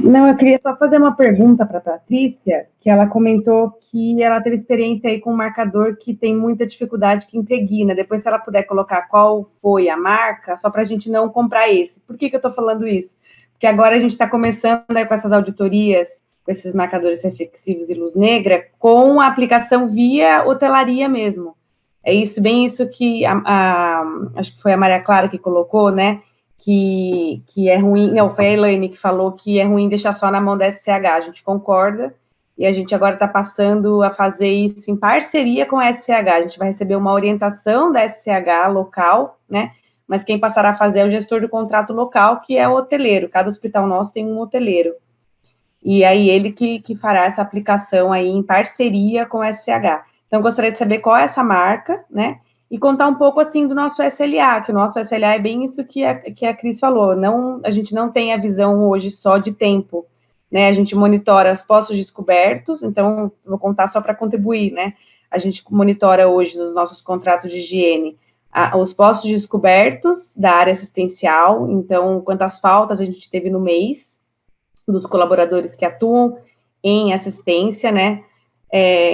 Não, eu queria só fazer uma pergunta para a Patrícia, que ela comentou que ela teve experiência aí com um marcador que tem muita dificuldade, que impregna. Depois, se ela puder colocar qual foi a marca, só para a gente não comprar esse. Por que eu estou falando isso? Porque agora a gente está começando aí com essas auditorias, com esses marcadores reflexivos e luz negra, com a aplicação via hotelaria mesmo. É isso, bem isso que acho que foi a Maria Clara que colocou, né? Que é ruim, não, foi a Elaine que falou que é ruim deixar só na mão da SCH, a gente concorda, e a gente agora está passando a fazer isso em parceria com a SCH, a gente vai receber uma orientação da SCH local, né, mas quem passará a fazer é o gestor do contrato local, que é o hoteleiro, cada hospital nosso tem um hoteleiro, e aí ele que fará essa aplicação aí em parceria com a SCH. Então, gostaria de saber qual é essa marca, né, e contar um pouco, assim, do nosso SLA, que o nosso SLA é bem isso que a Cris falou, a gente não tem a visão hoje só de tempo, né, a gente monitora os postos descobertos, então, vou contar só para contribuir, né, a gente monitora hoje nos nossos contratos de higiene os postos descobertos da área assistencial, então, quantas faltas a gente teve no mês dos colaboradores que atuam em assistência, né,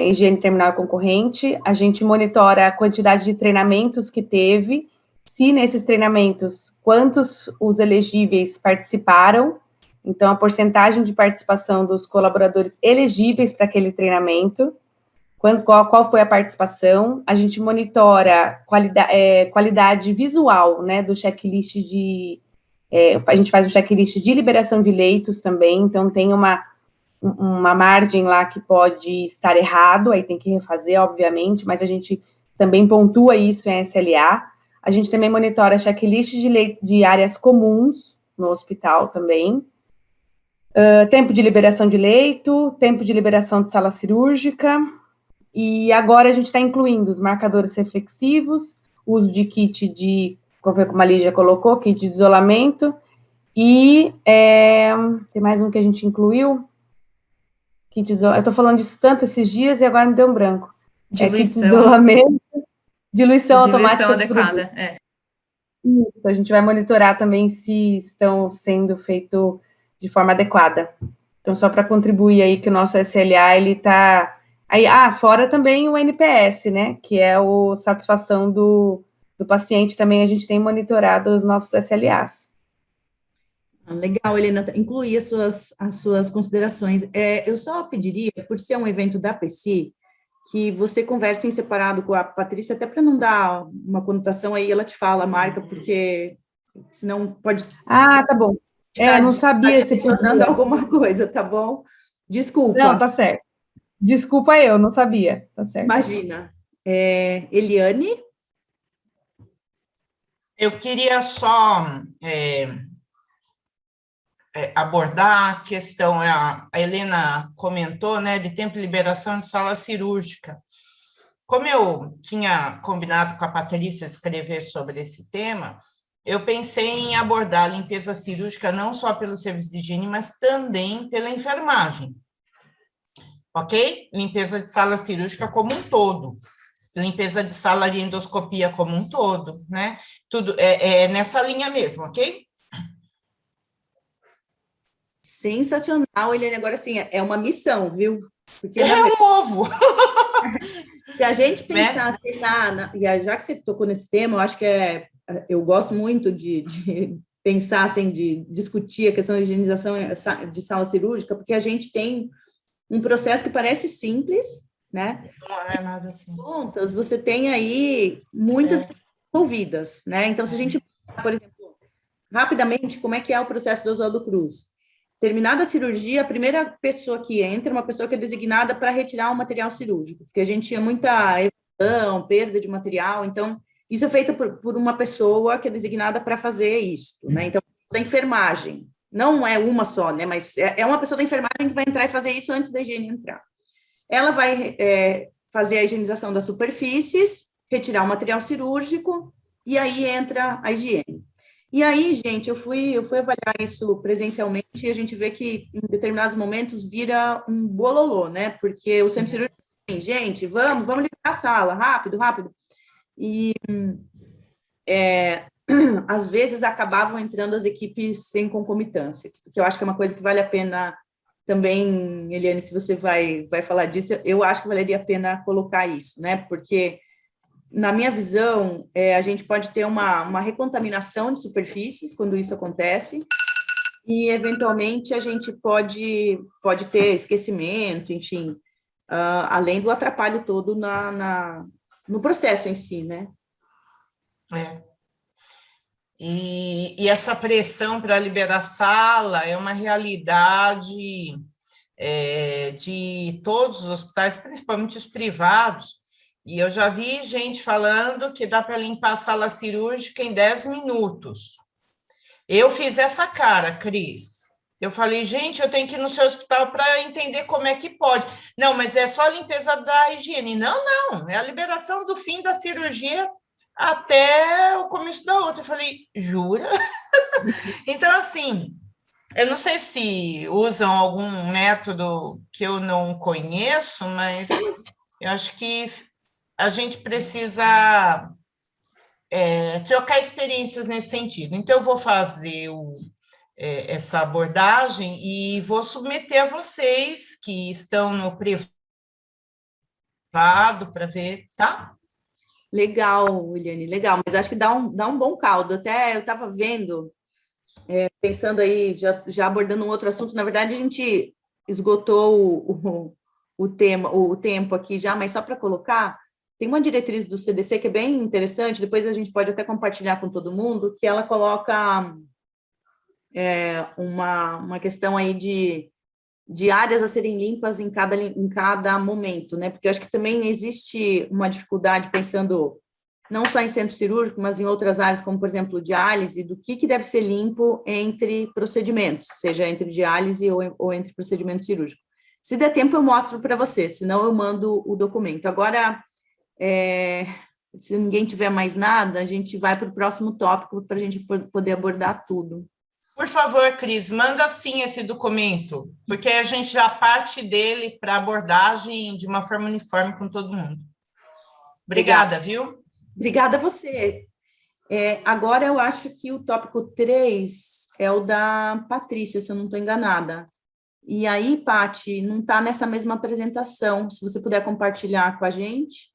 higiene terminal concorrente, a gente monitora a quantidade de treinamentos que teve, se nesses treinamentos, quantos os elegíveis participaram, então a porcentagem de participação dos colaboradores elegíveis para aquele treinamento, qual foi a participação, a gente monitora qualidade visual, né, do checklist a gente faz um checklist de liberação de leitos também, então tem uma margem lá que pode estar errado, aí tem que refazer, obviamente, mas a gente também pontua isso em SLA. A gente também monitora checklist de áreas comuns no hospital também. tempo de liberação de leito, tempo de liberação de sala cirúrgica, e agora a gente está incluindo os marcadores reflexivos, uso de kit de, como a Lígia colocou, kit de isolamento, e tem mais um que a gente incluiu, kit de isolamento, eu estou falando disso tanto esses dias e agora me deu um branco. Kit de isolamento, diluição automática adequada, Isso, a gente vai monitorar também se estão sendo feitos de forma adequada. Então, só para contribuir aí que o nosso SLA, ele está... Aí, fora também o NPS, né, que é a satisfação do paciente também, a gente tem monitorado os nossos SLAs. Legal, Helena, incluir as suas considerações. Eu só pediria, por ser um evento da PSI, que você converse em separado com a Patrícia, até para não dar uma conotação aí, ela te fala a marca, porque senão pode... tá bom. Não sabia se podia. Alguma coisa, tá bom? Desculpa. Não, tá certo. Desculpa eu, não sabia, tá certo. Imagina. Eliane? Eu queria só abordar a questão, a Helena comentou, né, de tempo de liberação de sala cirúrgica. Como eu tinha combinado com a Patrícia escrever sobre esse tema, eu pensei em abordar a limpeza cirúrgica não só pelo serviço de higiene, mas também pela enfermagem. Ok? Limpeza de sala cirúrgica como um todo. Limpeza de sala de endoscopia como um todo, né? Tudo é nessa linha mesmo, ok? Sensacional, Eliane. Agora, assim, é uma missão, viu? Porque, um ovo! Se a gente pensar assim, já que você tocou nesse tema, eu acho que eu gosto muito de pensar, assim, de discutir a questão da higienização de sala cirúrgica, porque a gente tem um processo que parece simples, né? Não é nada assim. Contas, você tem aí muitas envolvidas, né? Então, se a gente, por exemplo, rapidamente, como é que é o processo do Oswaldo Cruz? Terminada a cirurgia, a primeira pessoa que entra é uma pessoa que é designada para retirar o material cirúrgico, porque a gente tinha muita evasão, perda de material, então, isso é feito por uma pessoa que é designada para fazer isso, né? Então, da enfermagem, não é uma só, né? Mas é uma pessoa da enfermagem que vai entrar e fazer isso antes da higiene entrar. Ela vai fazer a higienização das superfícies, retirar o material cirúrgico, e aí entra a higiene. E aí, gente, eu fui avaliar isso presencialmente e a gente vê que em determinados momentos vira um bololô, né? Porque o centro cirúrgico diz, gente, vamos limpar a sala, rápido. E às vezes acabavam entrando as equipes sem concomitância, que eu acho que é uma coisa que vale a pena também, Eliane, se você vai falar disso, eu acho que valeria a pena colocar isso, né? Porque na minha visão, a gente pode ter uma recontaminação de superfícies quando isso acontece, e, eventualmente, a gente pode ter esquecimento, enfim, além do atrapalho todo no processo em si, né? E essa pressão para liberar sala é uma realidade de todos os hospitais, principalmente os privados. E eu já vi gente falando que dá para limpar a sala cirúrgica em 10 minutos. Eu fiz essa cara, Cris. Eu falei, gente, eu tenho que ir no seu hospital para entender como é que pode. Não, mas é só a limpeza da higiene. Não, é a liberação do fim da cirurgia até o começo da outra. Eu falei, jura? Então, assim, eu não sei se usam algum método que eu não conheço, mas eu acho que a gente precisa trocar experiências nesse sentido. Então, eu vou fazer essa abordagem e vou submeter a vocês que estão no privado para ver, tá? Legal, Eliane, legal, mas acho que dá um bom caldo. Até eu estava vendo, pensando aí, já abordando um outro assunto, na verdade, a gente esgotou o tempo aqui já, mas só para colocar, tem uma diretriz do CDC que é bem interessante, depois a gente pode até compartilhar com todo mundo, que ela coloca uma questão aí de áreas a serem limpas em cada momento, né? Porque eu acho que também existe uma dificuldade pensando não só em centro cirúrgico, mas em outras áreas, como, por exemplo, diálise, do que deve ser limpo entre procedimentos, seja entre diálise ou entre procedimento cirúrgico. Se der tempo, eu mostro para você, senão eu mando o documento. Agora, se ninguém tiver mais nada, a gente vai para o próximo tópico para a gente poder abordar tudo. Por favor, Cris, manda sim esse documento, porque a gente já parte dele para abordagem de uma forma uniforme com todo mundo. Obrigada, viu? Obrigada a você. Agora eu acho que o tópico 3 é o da Patrícia, se eu não estou enganada. E aí, Pati, não está nessa mesma apresentação. Se você puder compartilhar com a gente.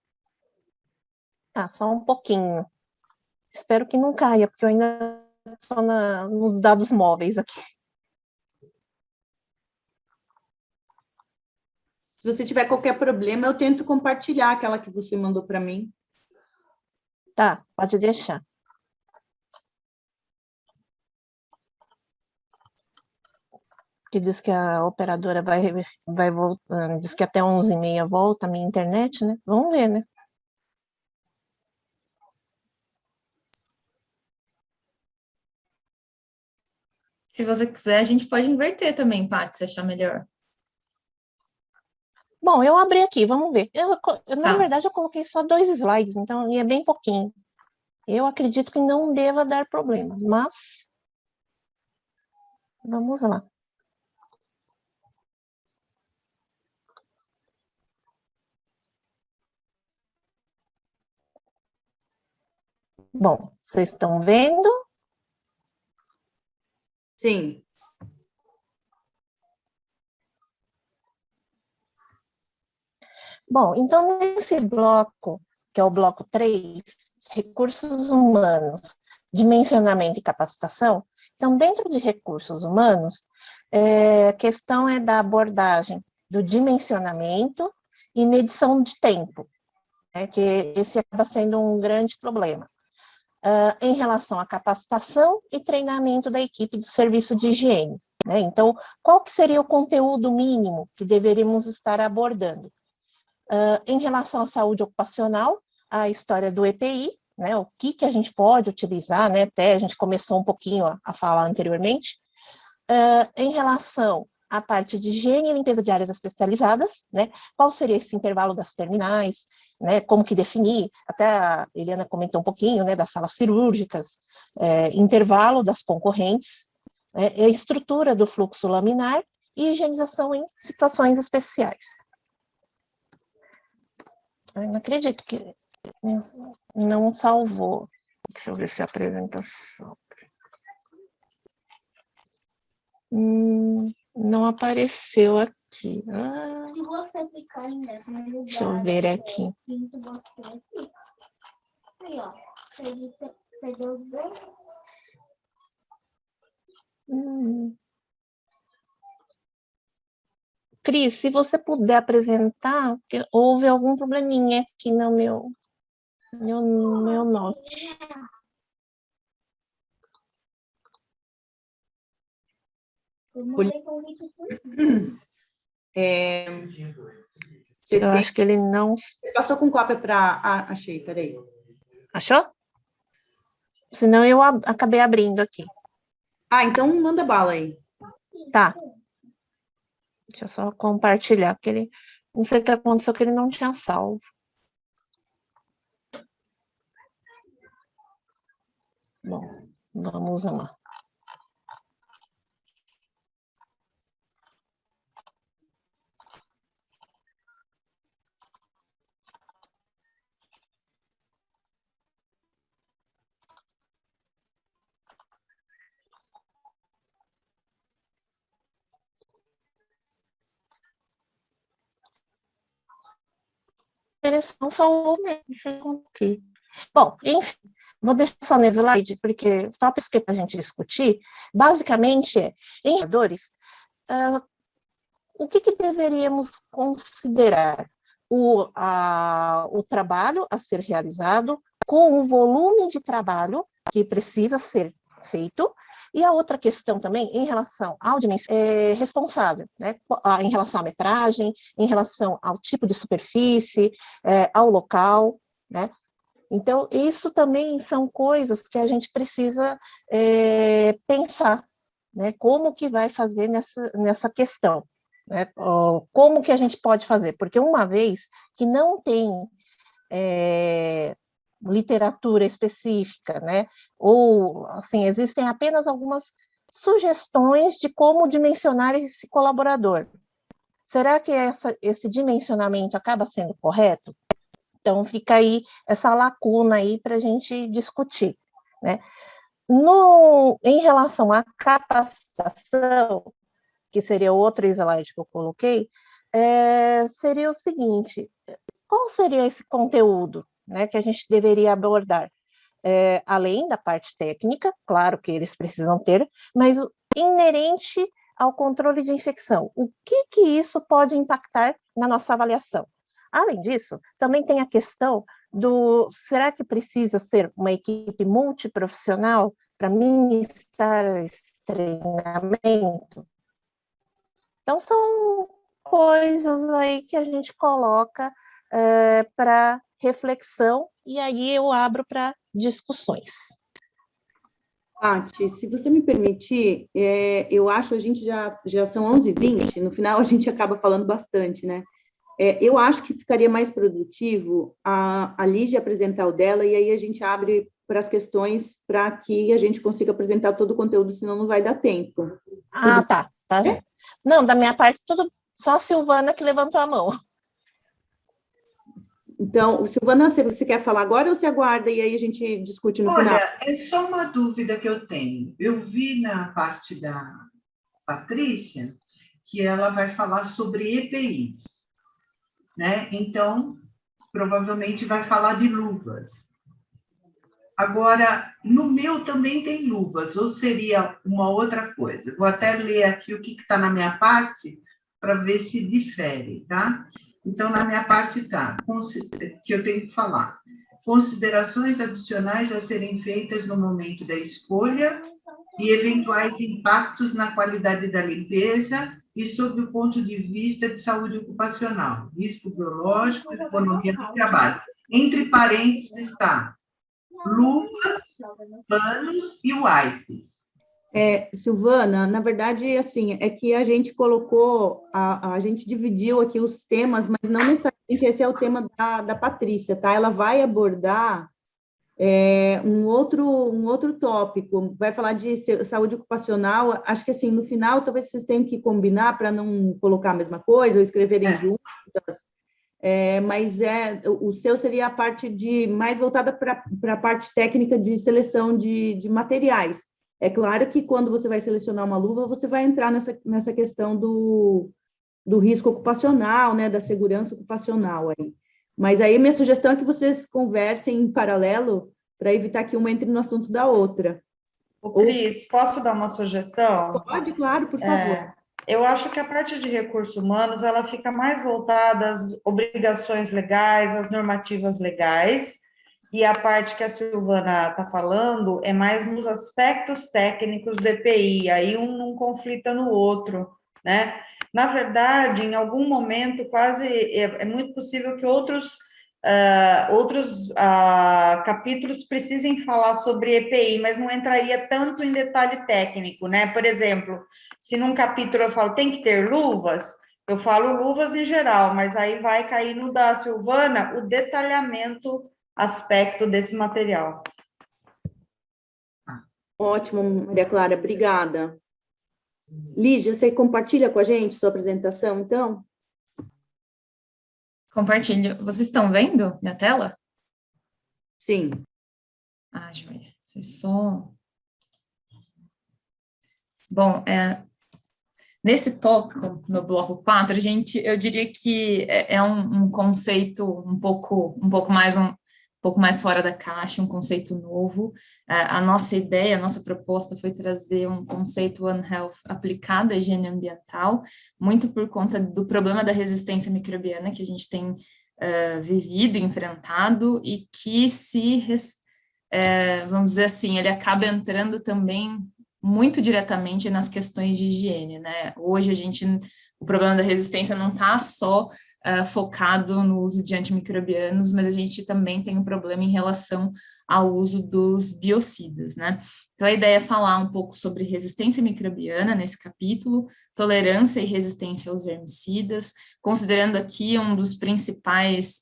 Tá, só um pouquinho. Espero que não caia, porque eu ainda estou nos dados móveis aqui. Se você tiver qualquer problema, eu tento compartilhar aquela que você mandou para mim. Tá, pode deixar. Que diz que a operadora vai voltar, diz que até 11h30 volta a minha internet, né? Vamos ver, né? Se você quiser, a gente pode inverter também, Paty, se achar melhor. Bom, eu abri aqui, vamos ver. Na Tá. verdade, eu coloquei só 2 slides, então é bem pouquinho. Eu acredito que não deva dar problema, mas vamos lá. Bom, vocês estão vendo? Sim. Bom, então nesse bloco, que é o bloco 3, recursos humanos, dimensionamento e capacitação, então dentro de recursos humanos, a questão é da abordagem do dimensionamento e medição de tempo, né, que esse acaba sendo um grande problema. Em relação à capacitação e treinamento da equipe do serviço de higiene, né? Então, qual que seria o conteúdo mínimo que deveríamos estar abordando? Em relação à saúde ocupacional, a história do EPI, né, o que a gente pode utilizar, né, até a gente começou um pouquinho a falar anteriormente. Em relação à parte de higiene e limpeza de áreas especializadas, né, qual seria esse intervalo das terminais, né, como que definir, até a Eliana comentou um pouquinho, né, das salas cirúrgicas, intervalo das concorrentes, a estrutura do fluxo laminar e higienização em situações especiais. Eu não acredito que não salvou. Deixa eu ver se a apresentação. Não apareceu aqui. Se você ficar em mesmo lugar, deixa eu ver aqui. Você fica. Aí, ó. Perdeu bem. Cris, se você puder apresentar, porque houve algum probleminha aqui no meu note. Eu acho que ele não... Passou com cópia para... achei, peraí. Achou? Senão eu acabei abrindo aqui. Então manda bala aí. Tá. Deixa eu só compartilhar, porque ele... Não sei o que aconteceu, que ele não tinha salvo. Bom, vamos lá. Não salvou mesmo aqui. Bom, enfim, vou deixar só no slide, porque os tópicos que a gente discutir, basicamente, em indicadores, o que deveríamos considerar? O trabalho a ser realizado, com o volume de trabalho que precisa ser feito, e a outra questão também, em relação ao responsável, né? Em relação à metragem, em relação ao tipo de superfície, ao local, né? Então, isso também são coisas que a gente precisa pensar, né? Como que vai fazer nessa questão, né? Como que a gente pode fazer? Porque uma vez que não tem literatura específica, né? Ou, assim, existem apenas algumas sugestões de como dimensionar esse colaborador. Será que esse dimensionamento acaba sendo correto? Então, fica aí essa lacuna aí para a gente discutir, né? Em relação à capacitação, que seria outro slide que eu coloquei, seria o seguinte: qual seria esse conteúdo, né, que a gente deveria abordar? Além da parte técnica, claro que eles precisam ter, mas inerente ao controle de infecção. O que isso pode impactar na nossa avaliação? Além disso, também tem a questão será que precisa ser uma equipe multiprofissional para ministrar esse treinamento? Então, são coisas aí que a gente coloca para reflexão, e aí eu abro para discussões. Paty, se você me permitir, eu acho que a gente já são 11h20, no final a gente acaba falando bastante, né? Eu acho que ficaria mais produtivo a Lígia apresentar o dela, e aí a gente abre para as questões para que a gente consiga apresentar todo o conteúdo, senão não vai dar tempo. Ah, tá. Não, da minha parte, tudo, só a Silvana que levantou a mão. Então, Silvana, você quer falar agora ou você aguarda e aí a gente discute no final? Olha, é só uma dúvida que eu tenho. Eu vi na parte da Patrícia que ela vai falar sobre EPIs, né? Então, provavelmente vai falar de luvas. Agora, no meu também tem luvas, ou seria uma outra coisa? Vou até ler aqui o que está na minha parte para ver se difere, tá? Então, na minha parte está, que eu tenho que falar. Considerações adicionais a serem feitas no momento da escolha e eventuais impactos na qualidade da limpeza e sob o ponto de vista de saúde ocupacional, risco biológico e economia do trabalho. Entre parênteses está luvas, panos e wipes. Silvana, na verdade, assim, é que a gente colocou, a gente dividiu aqui os temas, mas não necessariamente esse é o tema da Patrícia, tá? Ela vai abordar um outro tópico, vai falar de saúde ocupacional. Acho que, assim, no final, talvez vocês tenham que combinar para não colocar a mesma coisa ou escreverem juntas. Mas o seu seria a parte mais voltada para a parte técnica de seleção de materiais. É claro que quando você vai selecionar uma luva, você vai entrar nessa questão do risco ocupacional, né, da segurança ocupacional aí. Mas aí minha sugestão é que vocês conversem em paralelo para evitar que uma entre no assunto da outra. Cris, posso dar uma sugestão? Pode, claro, por favor. Eu acho que a parte de recursos humanos, ela fica mais voltada às obrigações legais, às normativas legais, e a parte que a Silvana está falando é mais nos aspectos técnicos do EPI, aí um não conflita no outro, né? Na verdade, em algum momento, quase é muito possível que outros capítulos precisem falar sobre EPI, mas não entraria tanto em detalhe técnico, né? Por exemplo, se num capítulo eu falo tem que ter luvas, eu falo luvas em geral, mas aí vai cair no da Silvana o detalhamento aspecto desse material. Ótimo, Maria Clara, obrigada. Lígia, você compartilha com a gente sua apresentação, então? Compartilho. Vocês estão vendo minha tela? Sim. Ah, joia. Só... Bom, nesse tópico, no bloco 4, eu diria que é um conceito um pouco mais fora da caixa, um conceito novo. A nossa ideia, a nossa proposta foi trazer um conceito One Health aplicado à higiene ambiental, muito por conta do problema da resistência microbiana que a gente tem vivido, enfrentado, e que vamos dizer assim, ele acaba entrando também muito diretamente nas questões de higiene, né? Hoje o problema da resistência não está só focado no uso de antimicrobianos, mas a gente também tem um problema em relação ao uso dos biocidas, né? Então, a ideia é falar um pouco sobre resistência microbiana nesse capítulo, tolerância e resistência aos herbicidas, considerando aqui um dos principais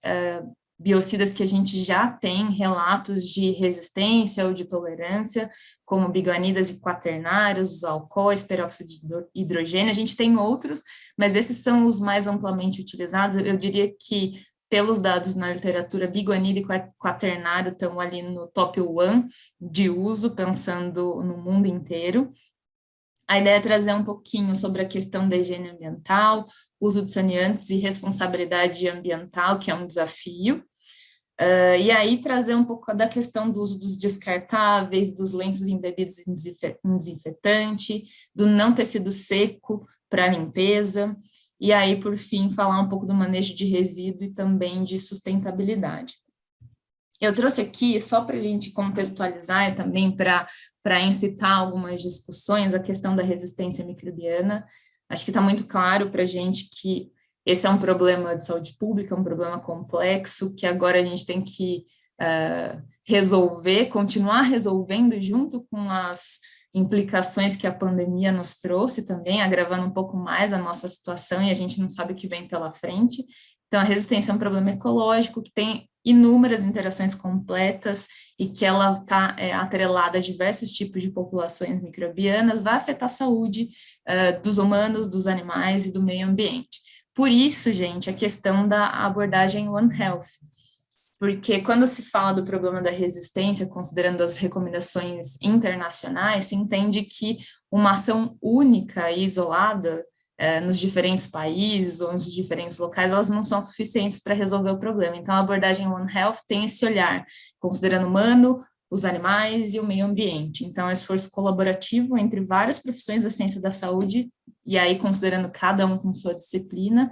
biocidas que a gente já tem relatos de resistência ou de tolerância, como biguanidas e quaternários, os alcoóis, peróxido de hidrogênio. A gente tem outros, mas esses são os mais amplamente utilizados. Eu diria que, pelos dados na literatura, biguanida e quaternário estão ali no top 1 de uso, pensando no mundo inteiro. A ideia é trazer um pouquinho sobre a questão da higiene ambiental, uso de saneantes e responsabilidade ambiental, que é um desafio. E aí trazer um pouco da questão do uso dos descartáveis, dos lenços embebidos em desinfetante, do não tecido seco para limpeza, e aí, por fim, falar um pouco do manejo de resíduo e também de sustentabilidade. Eu trouxe aqui, só para a gente contextualizar e também para incitar algumas discussões, a questão da resistência microbiana. Acho que está muito claro para a gente que esse é um problema de saúde pública, um problema complexo, que agora a gente tem que resolver, continuar resolvendo junto com as implicações que a pandemia nos trouxe também, agravando um pouco mais a nossa situação, e a gente não sabe o que vem pela frente. Então, a resistência é um problema ecológico que tem inúmeras interações completas e que ela está atrelada a diversos tipos de populações microbianas, vai afetar a saúde dos humanos, dos animais e do meio ambiente. Por isso, gente, a questão da abordagem One Health, porque quando se fala do problema da resistência, considerando as recomendações internacionais, se entende que uma ação única e isolada nos diferentes países ou nos diferentes locais, elas não são suficientes para resolver o problema. Então, a abordagem One Health tem esse olhar, considerando o humano, os animais e o meio ambiente. Então, é um esforço colaborativo entre várias profissões da ciência da saúde, e aí considerando cada um com sua disciplina,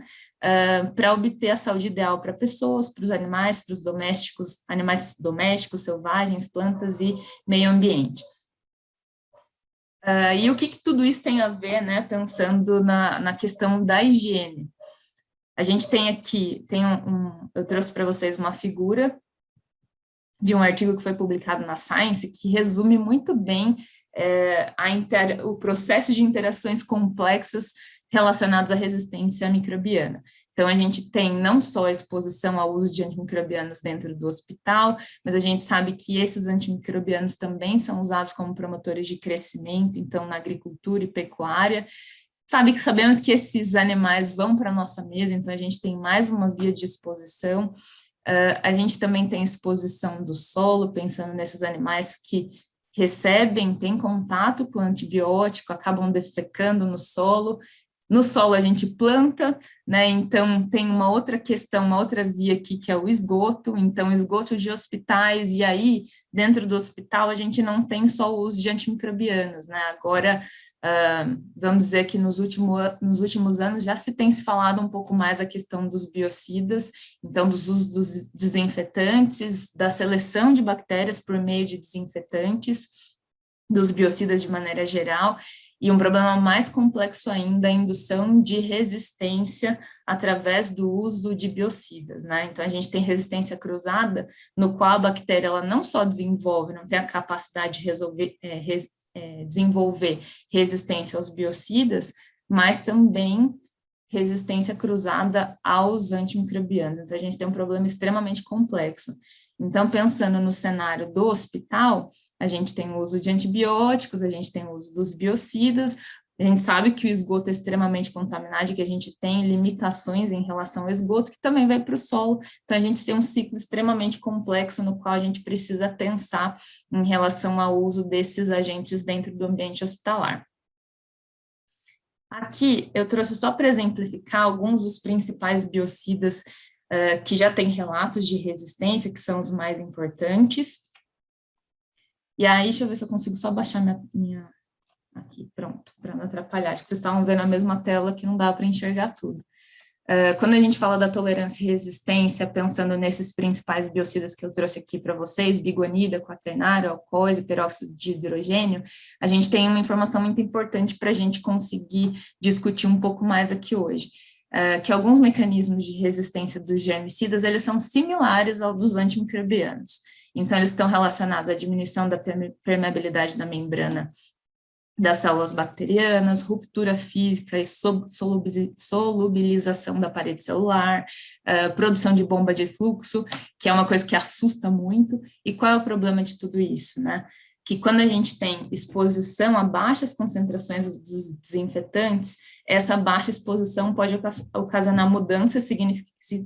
para obter a saúde ideal para pessoas, para os animais, para os domésticos, animais domésticos, selvagens, plantas e meio ambiente. E o que tudo isso tem a ver, né, pensando na questão da higiene? A gente tem aqui, eu trouxe para vocês uma figura de um artigo que foi publicado na Science, que resume muito bem o processo de interações complexas relacionadas à resistência microbiana. Então, a gente tem não só a exposição ao uso de antimicrobianos dentro do hospital, mas a gente sabe que esses antimicrobianos também são usados como promotores de crescimento, então, na agricultura e pecuária. Sabemos que esses animais vão para a nossa mesa, então a gente tem mais uma via de exposição. A gente também tem exposição do solo, pensando nesses animais que recebem, têm contato com antibiótico, acabam defecando no solo. No solo a gente planta, né? Então tem uma outra questão, uma outra via aqui, que é o esgoto. Então, esgoto de hospitais, e aí, dentro do hospital, a gente não tem só o uso de antimicrobianos, né? Agora, vamos dizer que nos últimos anos já se tem se falado um pouco mais a questão dos biocidas, então dos usos dos desinfetantes, da seleção de bactérias por meio de desinfetantes, dos biocidas de maneira geral, e um problema mais complexo ainda, a indução de resistência através do uso de biocidas, né? Então, a gente tem resistência cruzada, no qual a bactéria ela não só desenvolve, não tem a capacidade de desenvolver resistência aos biocidas, mas também resistência cruzada aos antimicrobianos. Então, a gente tem um problema extremamente complexo. Então, pensando no cenário do hospital, a gente tem o uso de antibióticos, a gente tem o uso dos biocidas, a gente sabe que o esgoto é extremamente contaminado e que a gente tem limitações em relação ao esgoto, que também vai para o solo. Então, a gente tem um ciclo extremamente complexo no qual a gente precisa pensar em relação ao uso desses agentes dentro do ambiente hospitalar. Aqui, eu trouxe só para exemplificar alguns dos principais biocidas que já têm relatos de resistência, que são os mais importantes. E aí, deixa eu ver se eu consigo só baixar minha aqui, pronto, para não atrapalhar. Acho que vocês estavam vendo a mesma tela que não dá para enxergar tudo. Quando a gente fala da tolerância e resistência, pensando nesses principais biocidas que eu trouxe aqui para vocês, biguanida, quaternário, alcoóis e peróxido de hidrogênio, a gente tem uma informação muito importante para a gente conseguir discutir um pouco mais aqui hoje. que alguns mecanismos de resistência dos germicidas, eles são similares aos dos antimicrobianos. Então, eles estão relacionados à diminuição da permeabilidade da membrana das células bacterianas, ruptura física e solubilização da parede celular, produção de bomba de fluxo, que é uma coisa que assusta muito. E qual é o problema de tudo isso, né? Que quando a gente tem exposição a baixas concentrações dos desinfetantes, essa baixa exposição pode ocasionar mudanças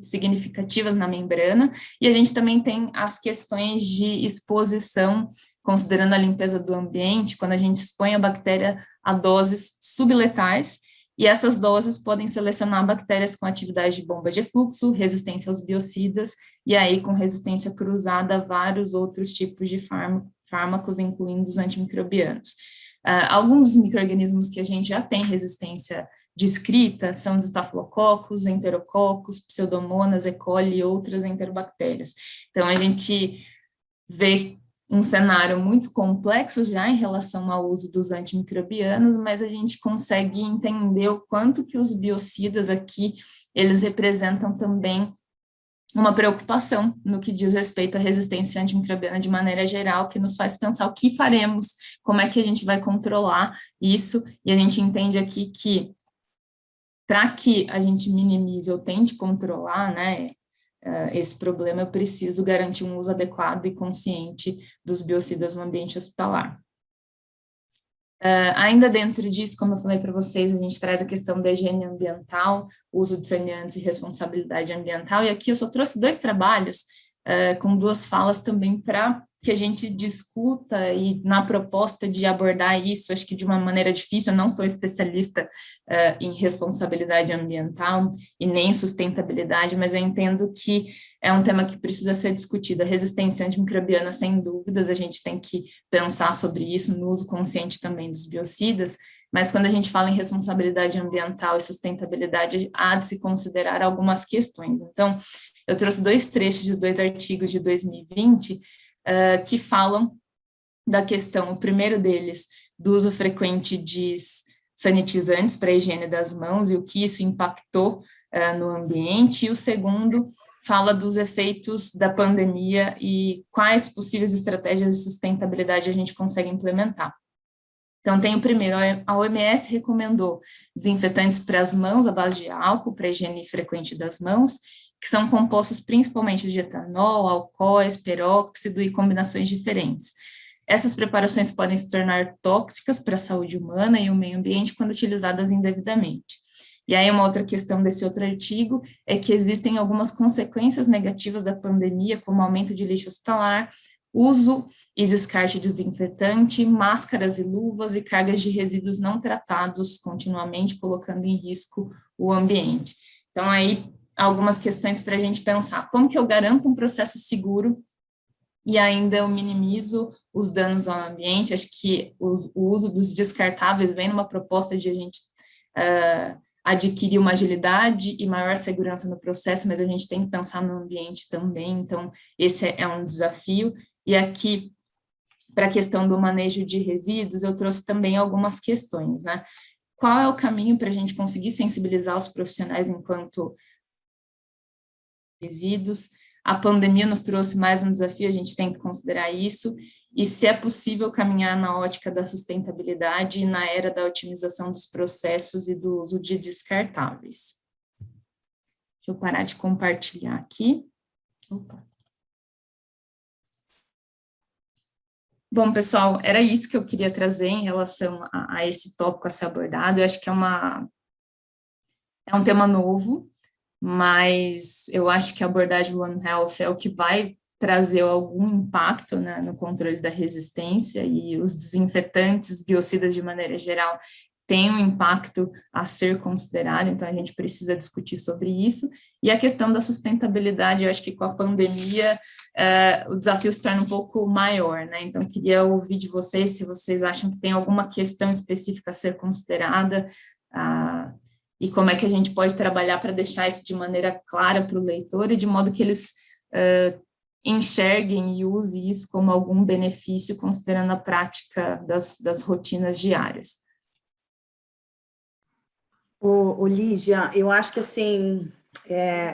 significativas na membrana, e a gente também tem as questões de exposição, considerando a limpeza do ambiente, quando a gente expõe a bactéria a doses subletais, e essas doses podem selecionar bactérias com atividade de bomba de fluxo, resistência aos biocidas, e aí com resistência cruzada a vários outros tipos de fármacos, incluindo os antimicrobianos. Alguns dos micro-organismos que a gente já tem resistência descrita são os estafilococos, enterococos, pseudomonas, E. coli e outras enterobactérias. Então, a gente vê um cenário muito complexo já em relação ao uso dos antimicrobianos, mas a gente consegue entender o quanto que os biocidas aqui, eles representam também uma preocupação no que diz respeito à resistência antimicrobiana de maneira geral, que nos faz pensar o que faremos, como é que a gente vai controlar isso, e a gente entende aqui que, para que a gente minimize ou tente controlar, né, esse problema, eu preciso garantir um uso adequado e consciente dos biocidas no ambiente hospitalar. Ainda dentro disso, como eu falei para vocês, a gente traz a questão da higiene ambiental, uso de saneantes e responsabilidade ambiental, e aqui eu só trouxe 2 trabalhos com 2 falas também para que a gente discuta, e na proposta de abordar isso, acho que de uma maneira difícil, eu não sou especialista em responsabilidade ambiental e nem sustentabilidade, mas eu entendo que é um tema que precisa ser discutido. A resistência antimicrobiana, sem dúvidas, a gente tem que pensar sobre isso no uso consciente também dos biocidas, mas quando a gente fala em responsabilidade ambiental e sustentabilidade, há de se considerar algumas questões. Então, eu trouxe 2 trechos de 2 artigos de 2020, que falam da questão, o primeiro deles, do uso frequente de sanitizantes para a higiene das mãos e o que isso impactou no ambiente, e o segundo fala dos efeitos da pandemia e quais possíveis estratégias de sustentabilidade a gente consegue implementar. Então, tem o primeiro, a OMS recomendou desinfetantes para as mãos à base de álcool, para a higiene frequente das mãos, que são compostos principalmente de etanol, alcoóis, peróxido e combinações diferentes. Essas preparações podem se tornar tóxicas para a saúde humana e o meio ambiente quando utilizadas indevidamente. E aí uma outra questão desse outro artigo é que existem algumas consequências negativas da pandemia, como aumento de lixo hospitalar, uso e descarte de desinfetante, máscaras e luvas e cargas de resíduos não tratados continuamente, colocando em risco o ambiente. Então, aí, algumas questões para a gente pensar. Como que eu garanto um processo seguro e ainda eu minimizo os danos ao ambiente? Acho que o uso dos descartáveis vem numa proposta de a gente adquirir uma agilidade e maior segurança no processo, mas a gente tem que pensar no ambiente também, então esse é um desafio. E aqui, para a questão do manejo de resíduos, eu trouxe também algumas questões, né? Qual é o caminho para a gente conseguir sensibilizar os profissionais enquanto resíduos? A pandemia nos trouxe mais um desafio, a gente tem que considerar isso, e se é possível caminhar na ótica da sustentabilidade e na era da otimização dos processos e do uso de descartáveis. Deixa eu parar de compartilhar aqui. Opa. Bom, pessoal, era isso que eu queria trazer em relação a esse tópico a ser abordado. Eu acho que é um tema novo, mas eu acho que a abordagem One Health é o que vai trazer algum impacto, né, no controle da resistência, e os desinfetantes, biocidas de maneira geral, têm um impacto a ser considerado, então a gente precisa discutir sobre isso. E a questão da sustentabilidade, eu acho que com a pandemia o desafio se torna um pouco maior, né? Então, queria ouvir de vocês se vocês acham que tem alguma questão específica a ser considerada, e como é que a gente pode trabalhar para deixar isso de maneira clara para o leitor e de modo que eles enxerguem e usem isso como algum benefício, considerando a prática das rotinas diárias. Ô, Lígia, eu acho que, assim,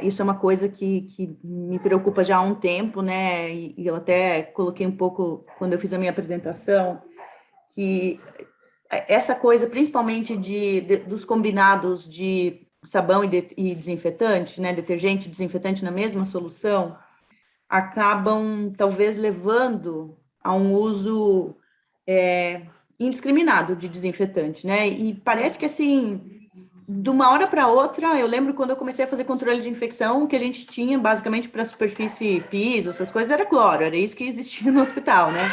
isso é uma coisa que me preocupa já há um tempo, né, e eu até coloquei um pouco, quando eu fiz a minha apresentação, que essa coisa, principalmente dos combinados de sabão e desinfetante, né, detergente e desinfetante na mesma solução, acabam talvez levando a um uso indiscriminado de desinfetante, né? E parece que assim, de uma hora para outra, eu lembro quando eu comecei a fazer controle de infecção, o que a gente tinha basicamente para superfície, piso, essas coisas era cloro, era isso que existia no hospital, né?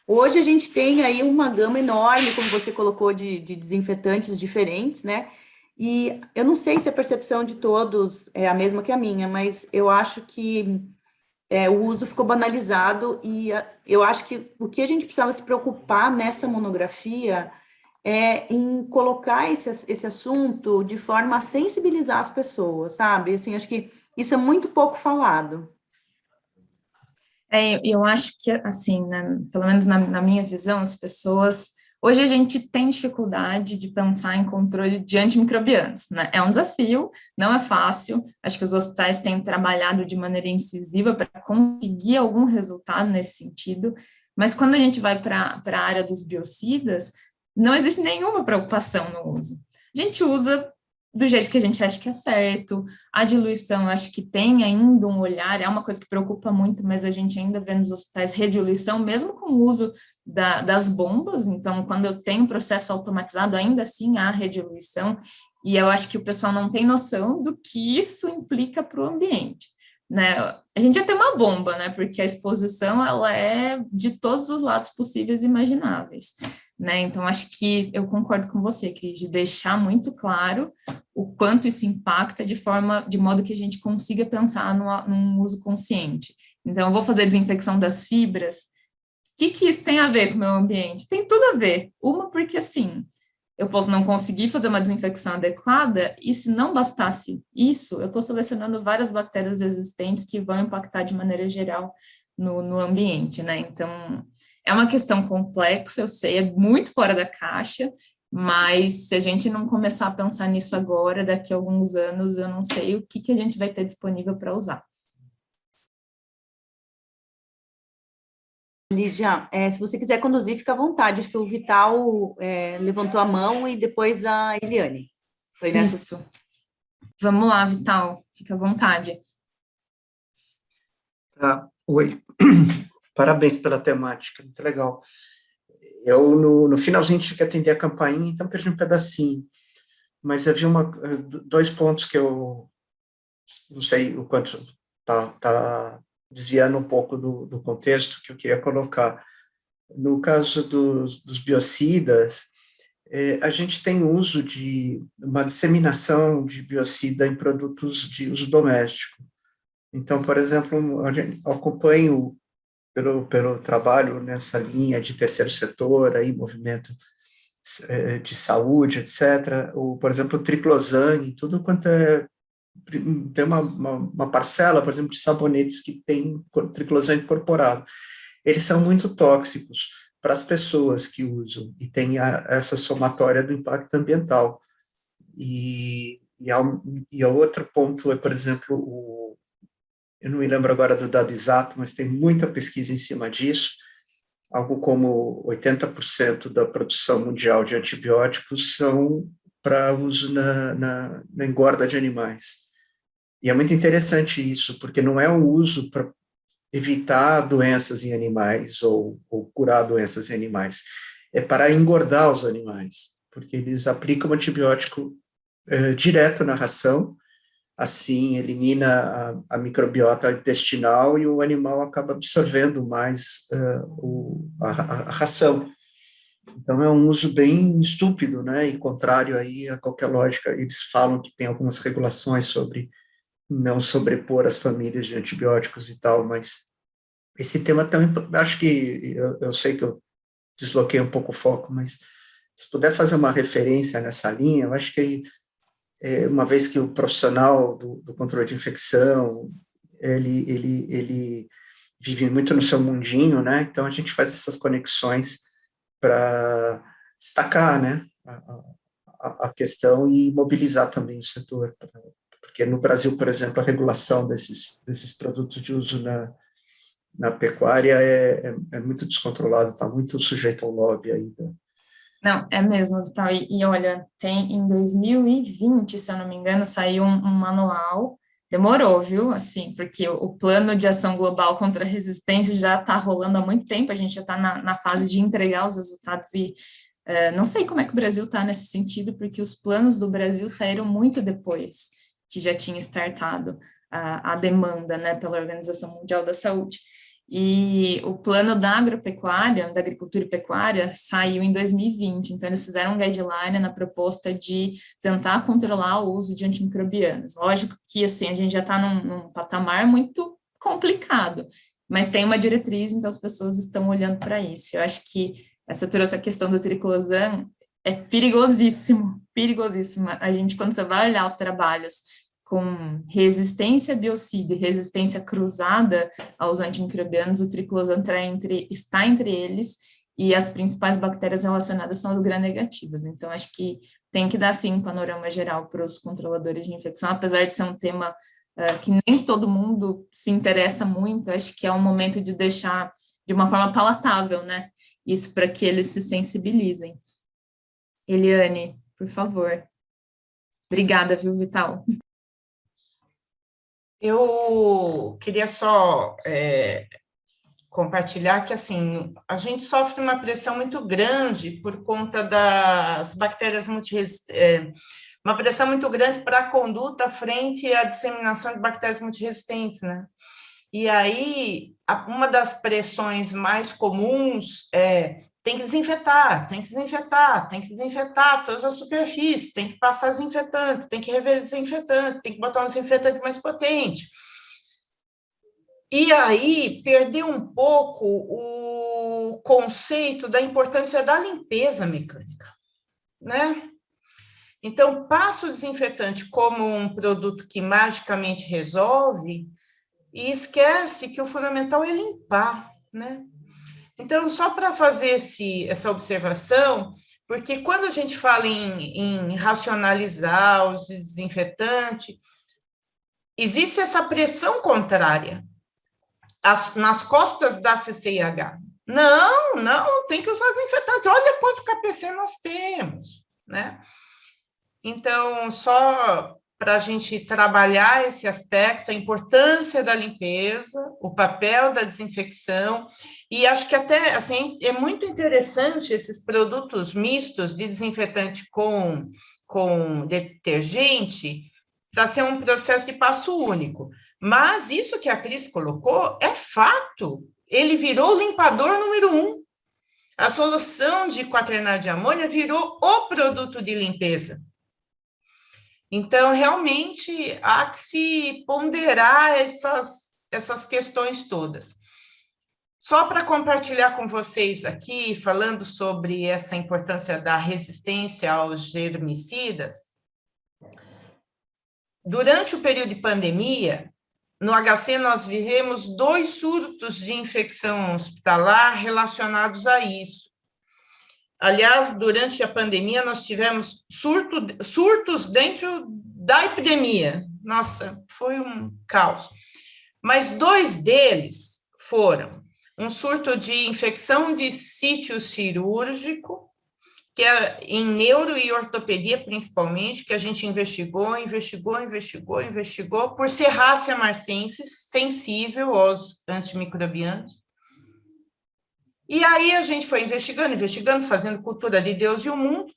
Hoje a gente tem aí uma gama enorme, como você colocou, de desinfetantes diferentes, né? E eu não sei se a percepção de todos é a mesma que a minha, mas eu acho que o uso ficou banalizado e eu acho que o que a gente precisava se preocupar nessa monografia é em colocar esse assunto de forma a sensibilizar as pessoas, sabe? Assim, acho que isso é muito pouco falado. Eu acho que, assim, né, pelo menos na minha visão, as pessoas... Hoje a gente tem dificuldade de pensar em controle de antimicrobianos, né? É um desafio, não é fácil. Acho que os hospitais têm trabalhado de maneira incisiva para conseguir algum resultado nesse sentido, mas quando a gente vai para a área dos biocidas, não existe nenhuma preocupação no uso. A gente usa do jeito que a gente acha que é certo. A diluição, eu acho que tem ainda um olhar, é uma coisa que preocupa muito, mas a gente ainda vê nos hospitais rediluição, mesmo com o uso das bombas. Então, quando eu tenho um processo automatizado, ainda assim há rediluição, e eu acho que o pessoal não tem noção do que isso implica para o ambiente. Né? A gente já tem uma bomba, né? Porque a exposição ela é de todos os lados possíveis e imagináveis. Né? Então, acho que eu concordo com você, Cris, de deixar muito claro o quanto isso impacta de modo que a gente consiga pensar num uso consciente. Então, eu vou fazer desinfecção das fibras. O que isso tem a ver com o meu ambiente? Tem tudo a ver. Uma, porque assim, eu posso não conseguir fazer uma desinfecção adequada, e se não bastasse isso, eu estou selecionando várias bactérias existentes que vão impactar de maneira geral no ambiente, né? Então, é uma questão complexa, eu sei, é muito fora da caixa, mas se a gente não começar a pensar nisso agora, daqui a alguns anos, eu não sei o que a gente vai ter disponível para usar. Lígia, se você quiser conduzir, fica à vontade. Acho que o Vital levantou a mão e depois a Eliane. Foi nessa. Isso. Vamos lá, Vital, fica à vontade. Oi, parabéns pela temática, muito legal. Eu, no finalzinho, tive que atender a campainha, então perdi um pedacinho. Mas havia dois pontos que eu não sei o quanto está desviando um pouco do contexto que eu queria colocar. No caso dos biocidas, a gente tem uso de uma disseminação de biocida em produtos de uso doméstico. Então, por exemplo, eu acompanho pelo trabalho nessa linha de terceiro setor, aí, movimento de saúde, etc., por exemplo, o triclosan, tudo quanto tem uma parcela, por exemplo, de sabonetes que tem triclosan incorporado. Eles são muito tóxicos para as pessoas que usam, e tem essa somatória do impacto ambiental. E outro ponto é, por exemplo, eu não me lembro agora do dado exato, mas tem muita pesquisa em cima disso, algo como 80% da produção mundial de antibióticos são para uso na engorda de animais. E é muito interessante isso, porque não é um uso para evitar doenças em animais ou curar doenças em animais, é para engordar os animais, porque eles aplicam antibiótico direto na ração, assim elimina a microbiota intestinal e o animal acaba absorvendo mais a ração. Então, é um uso bem estúpido, né, e contrário aí a qualquer lógica. Eles falam que tem algumas regulações sobre não sobrepor as famílias de antibióticos e tal, mas esse tema também, acho que, eu sei que eu desloquei um pouco o foco, mas se puder fazer uma referência nessa linha, eu acho que uma vez que o profissional do controle de infecção, ele vive muito no seu mundinho, né, então a gente faz essas conexões para destacar, né, a questão e mobilizar também o setor, porque no Brasil, por exemplo, a regulação desses produtos de uso na pecuária é muito descontrolada, está muito sujeito ao lobby ainda. Não, é mesmo, Vital. E olha, tem em 2020, se eu não me engano, saiu um manual. Demorou, viu? Assim, porque o plano de ação global contra a resistência já está rolando há muito tempo, a gente já está na fase de entregar os resultados e não sei como é que o Brasil está nesse sentido, porque os planos do Brasil saíram muito depois que já tinha startado a demanda, né, pela Organização Mundial da Saúde. E o plano da agropecuária, da agricultura e pecuária, saiu em 2020, então eles fizeram um guideline na proposta de tentar controlar o uso de antimicrobianos. Lógico que, assim, a gente já está num patamar muito complicado, mas tem uma diretriz, então as pessoas estão olhando para isso. Eu acho que essa trouxe a questão do triclosan, é perigosíssimo, perigosíssima. A gente, quando você vai olhar os trabalhos com resistência a biocida e resistência cruzada aos antimicrobianos, o triclosan está entre eles, e as principais bactérias relacionadas são as gram-negativas. Então, acho que tem que dar, sim, um panorama geral para os controladores de infecção, apesar de ser um tema que nem todo mundo se interessa muito, acho que é um momento de deixar de uma forma palatável, né? Isso para que eles se sensibilizem. Eliane, por favor. Obrigada, viu, Vital? Eu queria só compartilhar que, assim, a gente sofre uma pressão muito grande por conta das bactérias multiresistentes, uma pressão muito grande para a conduta frente à disseminação de bactérias multiresistentes, né? E aí, uma das pressões mais comuns tem que desinfetar, tem que desinfetar, tem que desinfetar todas as superfícies, tem que passar desinfetante, tem que rever desinfetante, tem que botar um desinfetante mais potente. E aí, perdeu um pouco o conceito da importância da limpeza mecânica, né? Então, passa o desinfetante como um produto que magicamente resolve e esquece que o fundamental é limpar, né? Então, só para fazer essa observação, porque quando a gente fala em racionalizar o desinfetante, existe essa pressão contrária nas costas da CCIH. Não, tem que usar desinfetante. Olha quanto KPC nós temos, né? Então, só para a gente trabalhar esse aspecto, a importância da limpeza, o papel da desinfecção, e acho que até, assim, é muito interessante esses produtos mistos de desinfetante com detergente, para ser um processo de passo único. Mas isso que a Cris colocou é fato, ele virou o limpador número 1. A solução de quaternário de amônia virou o produto de limpeza. Então, realmente, há que se ponderar essas questões todas. Só para compartilhar com vocês aqui, falando sobre essa importância da resistência aos germicidas, durante o período de pandemia, no HC nós vivemos 2 surtos de infecção hospitalar relacionados a isso. Aliás, durante a pandemia, nós tivemos surtos dentro da epidemia. Nossa, foi um caos. Mas 2 deles foram um surto de infecção de sítio cirúrgico, que é em neuro e ortopedia, principalmente, que a gente investigou, por Serratia marcensis, sensível aos antimicrobianos. E aí a gente foi investigando, fazendo cultura de Deus e o mundo,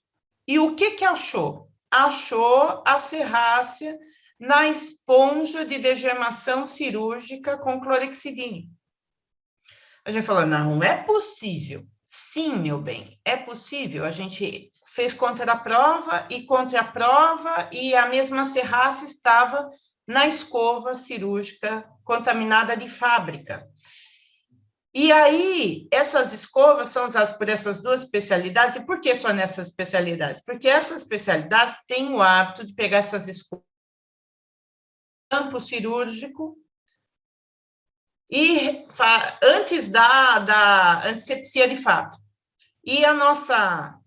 e o que achou? Achou a Serratia na esponja de degermação cirúrgica com clorexidine. A gente falou, não é possível. Sim, meu bem, é possível. A gente fez contraprova, e a mesma Serratia estava na escova cirúrgica contaminada de fábrica. E aí, essas escovas são usadas por essas 2 especialidades. E por que só nessas especialidades? Porque essas especialidades têm o hábito de pegar essas escovas no campo cirúrgico e antes da antisepsia de fato. E a nossa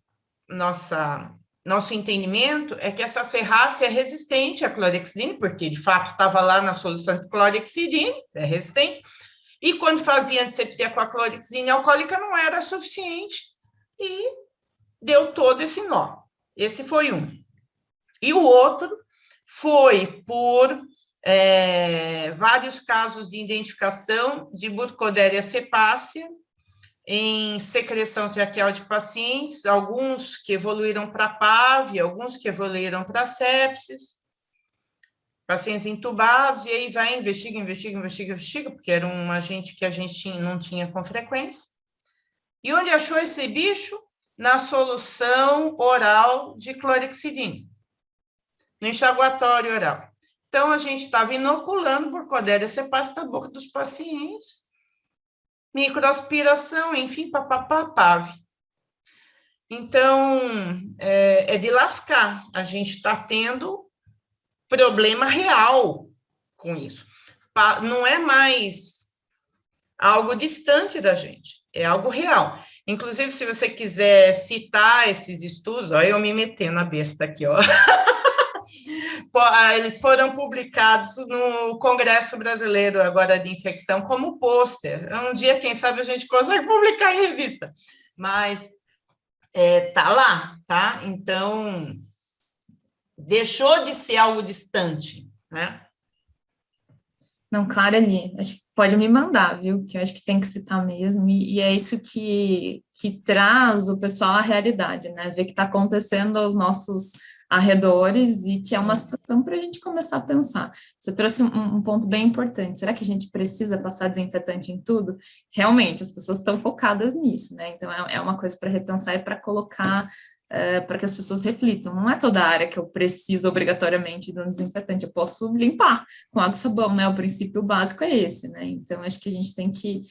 nosso entendimento é que essa serrácea é resistente à clorexidina, porque de fato estava lá na solução de clorexidina, é resistente, e quando fazia antisepsia com a clorexidina alcoólica não era suficiente, e deu todo esse nó. Esse foi um. E o outro foi por vários casos de identificação de Burkholderia cepacia em secreção traqueal de pacientes, alguns que evoluíram para PAV, alguns que evoluíram para sepsis, pacientes entubados, e aí vai, investiga, porque era um agente que a gente não tinha com frequência. E onde achou esse bicho? Na solução oral de clorexidina, no enxaguatório oral. Então, a gente estava inoculando Burkholderia cepacia na boca dos pacientes, microaspiração, enfim, PAV. Então, é de lascar. A gente está tendo problema real com isso. Não é mais algo distante da gente, é algo real. Inclusive, se você quiser citar esses estudos, ó, eu me metendo na besta aqui, ó. Eles foram publicados no Congresso Brasileiro agora de Infecção como pôster. Um dia, quem sabe, a gente consegue publicar em revista. Mas tá lá, tá? Então, deixou de ser algo distante, né? Não, claro, ali, acho que pode me mandar, viu? Que eu acho que tem que citar mesmo, e é isso que traz o pessoal à realidade, né? Ver que está acontecendo aos nossos arredores e que é uma situação para a gente começar a pensar. Você trouxe um ponto bem importante. Será que a gente precisa passar desinfetante em tudo? Realmente, as pessoas estão focadas nisso, né? Então, é uma coisa para repensar e para colocar para que as pessoas reflitam. Não é toda área que eu preciso obrigatoriamente de um desinfetante, eu posso limpar com água e sabão, né? O princípio básico é esse, né? Então, acho que a gente tem que...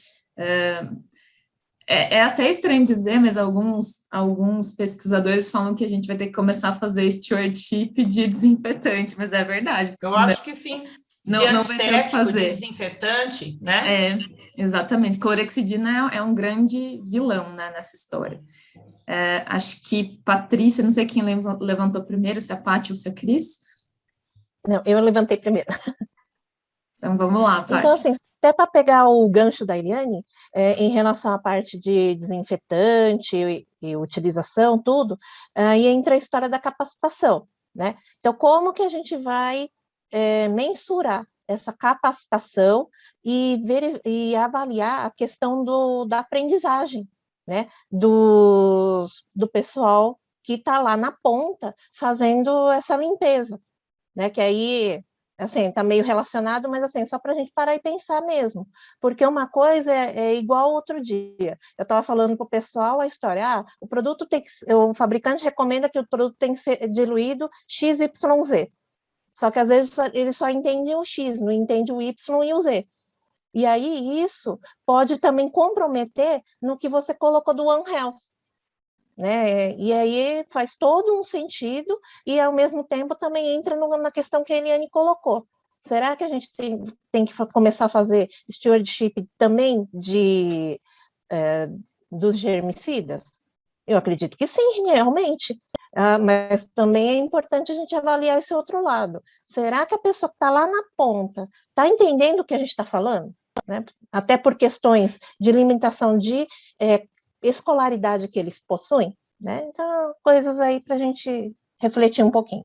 É até estranho dizer, mas alguns pesquisadores falam que a gente vai ter que começar a fazer stewardship de desinfetante, mas é verdade. Eu acho que sim. Não vai ter o que fazer. De desinfetante, né? Exatamente. Clorexidina é um grande vilão, né, nessa história. Acho que Patrícia, não sei quem levantou primeiro, se é a Paty ou se é a Cris. Não, eu levantei primeiro. Então, vamos lá, Paty. Então, assim, até para pegar o gancho da Eliane, em relação à parte de desinfetante e utilização, tudo, aí entra a história da capacitação, né? Então, como que a gente vai mensurar essa capacitação e avaliar a questão da aprendizagem, né, do pessoal que está lá na ponta fazendo essa limpeza, né, que aí, assim, está meio relacionado, mas assim, só para a gente parar e pensar mesmo, porque uma coisa é igual outro dia, eu estava falando para o pessoal a história, o produto tem que, o fabricante recomenda que o produto tem que ser diluído XYZ, só que às vezes eles só entendem o X, não entendem o Y e o Z. E aí isso pode também comprometer no que você colocou do One Health, né? E aí faz todo um sentido e ao mesmo tempo também entra na questão que a Eliane colocou. Será que a gente tem que começar a fazer stewardship também dos germicidas? Eu acredito que sim, realmente. Mas também é importante a gente avaliar esse outro lado. Será que a pessoa que está lá na ponta está entendendo o que a gente está falando? Né? Até por questões de limitação de escolaridade que eles possuem, né? Então, coisas aí para a gente refletir um pouquinho.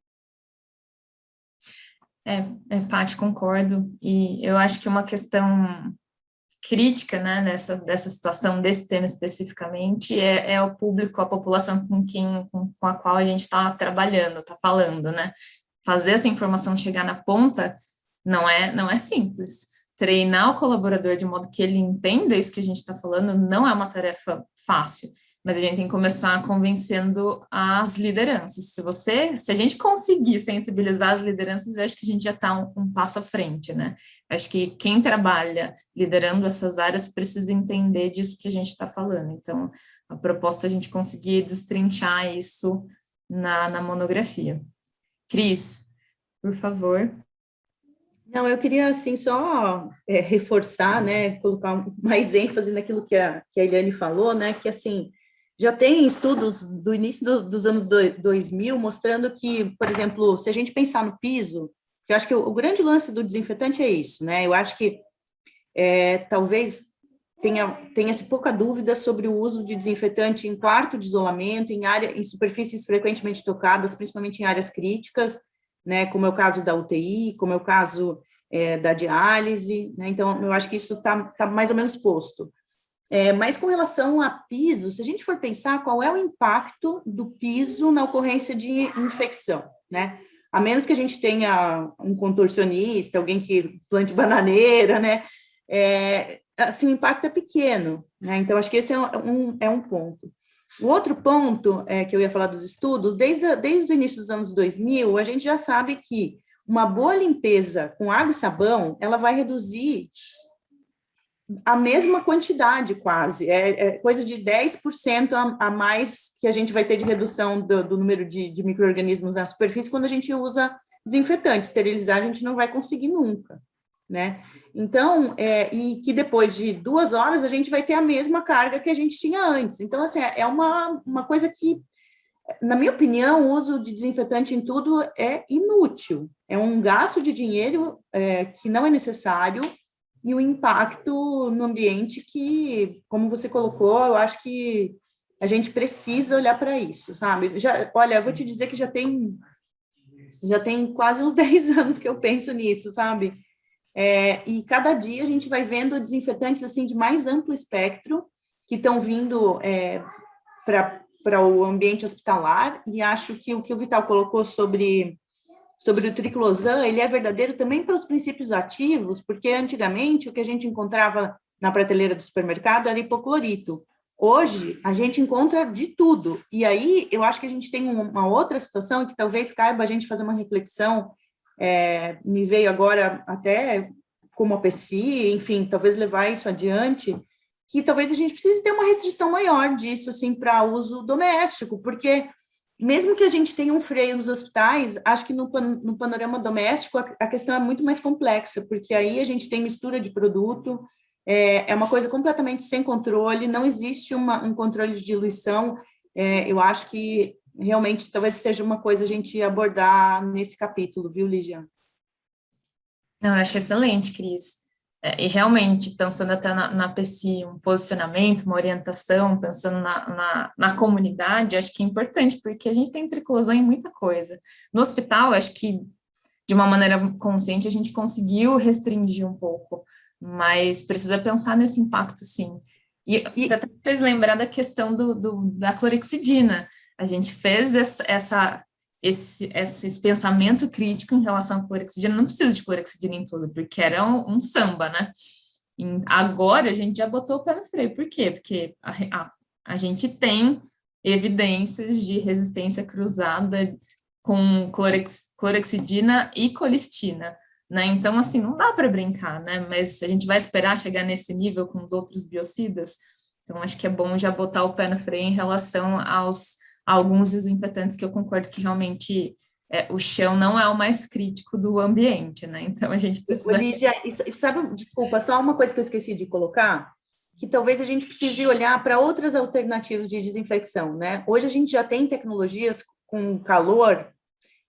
Paty, concordo, e eu acho que uma questão crítica, né, dessa situação, desse tema especificamente, é o público, a população com a qual a gente está trabalhando, está falando, né? Fazer essa informação chegar na ponta não é simples. Treinar o colaborador de modo que ele entenda isso que a gente está falando não é uma tarefa fácil, mas a gente tem que começar convencendo as lideranças. Se a gente conseguir sensibilizar as lideranças, eu acho que a gente já está um passo à frente, né? Acho que quem trabalha liderando essas áreas precisa entender disso que a gente está falando. Então, a proposta é a gente conseguir destrinchar isso na monografia. Cris, por favor. Não, eu queria, assim, só reforçar, né, colocar mais ênfase naquilo que a Eliane falou, né, que, assim, já tem estudos do início dos anos 2000 mostrando que, por exemplo, se a gente pensar no piso, eu acho que o grande lance do desinfetante é isso, né? Eu acho que talvez tenha-se pouca dúvida sobre o uso de desinfetante em quarto de isolamento, em superfícies frequentemente tocadas, principalmente em áreas críticas, né? Como é o caso da UTI, como é o caso da diálise, né? Então, eu acho que isso tá mais ou menos posto. Mas com relação a piso, se a gente for pensar qual é o impacto do piso na ocorrência de infecção, né? A menos que a gente tenha um contorcionista, alguém que plante bananeira, né? Assim, o impacto é pequeno, né? Então, acho que esse é um ponto. O outro ponto que eu ia falar dos estudos, desde o início dos anos 2000, a gente já sabe que uma boa limpeza com água e sabão, ela vai reduzir a mesma quantidade, quase, coisa de 10% a mais que a gente vai ter de redução do número de micro-organismos na superfície quando a gente usa desinfetante. Esterilizar a gente não vai conseguir nunca, né? Então, e que depois de 2 horas a gente vai ter a mesma carga que a gente tinha antes. Então, assim, é uma coisa que, na minha opinião, o uso de desinfetante em tudo é inútil. É um gasto de dinheiro que não é necessário, e o impacto no ambiente que, como você colocou, eu acho que a gente precisa olhar para isso, sabe? Olha, eu vou te dizer que já tem quase uns 10 anos que eu penso nisso, sabe? E cada dia a gente vai vendo desinfetantes assim de mais amplo espectro que estão vindo para o ambiente hospitalar, e acho que o que o Vital colocou sobre o triclosan, ele é verdadeiro também para os princípios ativos, porque antigamente o que a gente encontrava na prateleira do supermercado era hipoclorito. Hoje, a gente encontra de tudo. E aí, eu acho que a gente tem uma outra situação que talvez caiba a gente fazer uma reflexão, me veio agora até como a PSI, enfim, talvez levar isso adiante, que talvez a gente precise ter uma restrição maior disso, assim, para uso doméstico, porque mesmo que a gente tenha um freio nos hospitais, acho que no panorama doméstico a questão é muito mais complexa, porque aí a gente tem mistura de produto, é uma coisa completamente sem controle, não existe um controle de diluição. Eu acho que realmente talvez seja uma coisa a gente abordar nesse capítulo, viu, Lígia? Não, eu acho excelente, Cris. E realmente, pensando até na PSI, um posicionamento, uma orientação, pensando na comunidade, acho que é importante, porque a gente tem triclosan em muita coisa. No hospital, acho que, de uma maneira consciente, a gente conseguiu restringir um pouco, mas precisa pensar nesse impacto, sim. E você até fez lembrar da questão da clorexidina. A gente fez esse pensamento crítico em relação à clorexidina. Não precisa de clorexidina em tudo, porque era um samba, né? Agora a gente já botou o pé no freio. Por quê? Porque a gente tem evidências de resistência cruzada com clorexidina e colistina, né? Então, assim, não dá para brincar, né? Mas a gente vai esperar chegar nesse nível com os outros biocidas. Então, acho que é bom já botar o pé no freio em relação a alguns desinfetantes que eu concordo que realmente o chão não é o mais crítico do ambiente, né? Então, a gente precisa... Lígia, sabe, desculpa, só uma coisa que eu esqueci de colocar, que talvez a gente precise olhar para outras alternativas de desinfecção, né? Hoje a gente já tem tecnologias com calor.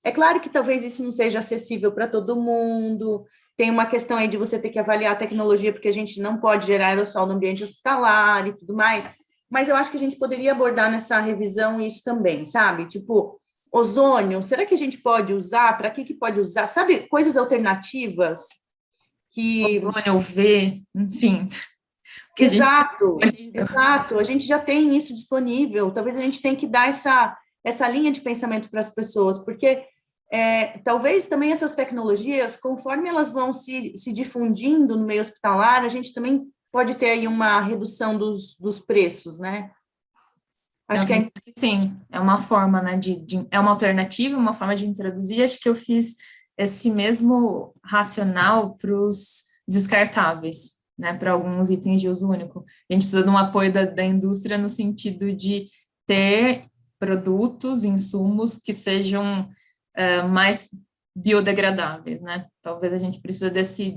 É claro que talvez isso não seja acessível para todo mundo, tem uma questão aí de você ter que avaliar a tecnologia, porque a gente não pode gerar aerossol no ambiente hospitalar e tudo mais, mas eu acho que a gente poderia abordar nessa revisão isso também, sabe? Tipo, ozônio, será que a gente pode usar? Para que pode usar? Sabe, coisas alternativas que... Ozônio, UV, enfim... Exato, exato. A gente já tem isso disponível. Talvez a gente tenha que dar essa linha de pensamento para as pessoas, porque talvez também essas tecnologias, conforme elas vão se difundindo no meio hospitalar, a gente também pode ter aí uma redução dos preços, né? Acho que sim, é uma forma, né, é uma alternativa, uma forma de introduzir. Acho que eu fiz esse mesmo racional para os descartáveis, né, para alguns itens de uso único. A gente precisa de um apoio da indústria no sentido de ter produtos, insumos que sejam mais biodegradáveis, né? Talvez a gente precise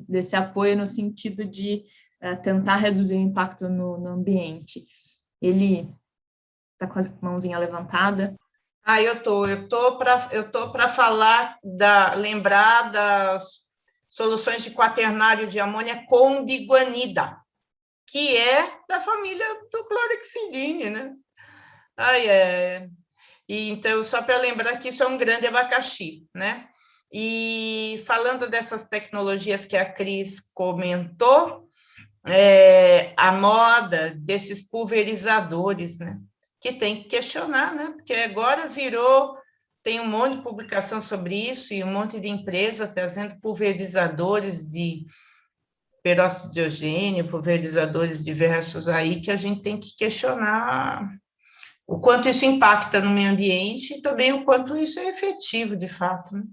desse apoio no sentido de tentar reduzir o impacto no ambiente. está com a mãozinha levantada. Eu tô para lembrar das soluções de quaternário de amônia com biguanida, que é da família do clorexidine, né? E, então, só para lembrar que isso é um grande abacaxi, né? E falando dessas tecnologias que a Cris comentou, a moda desses pulverizadores, né? Que tem que questionar, né? Porque agora tem um monte de publicação sobre isso e um monte de empresa trazendo pulverizadores de peróxido de diogênio, pulverizadores diversos aí, que a gente tem que questionar o quanto isso impacta no meio ambiente e também o quanto isso é efetivo, de fato, né?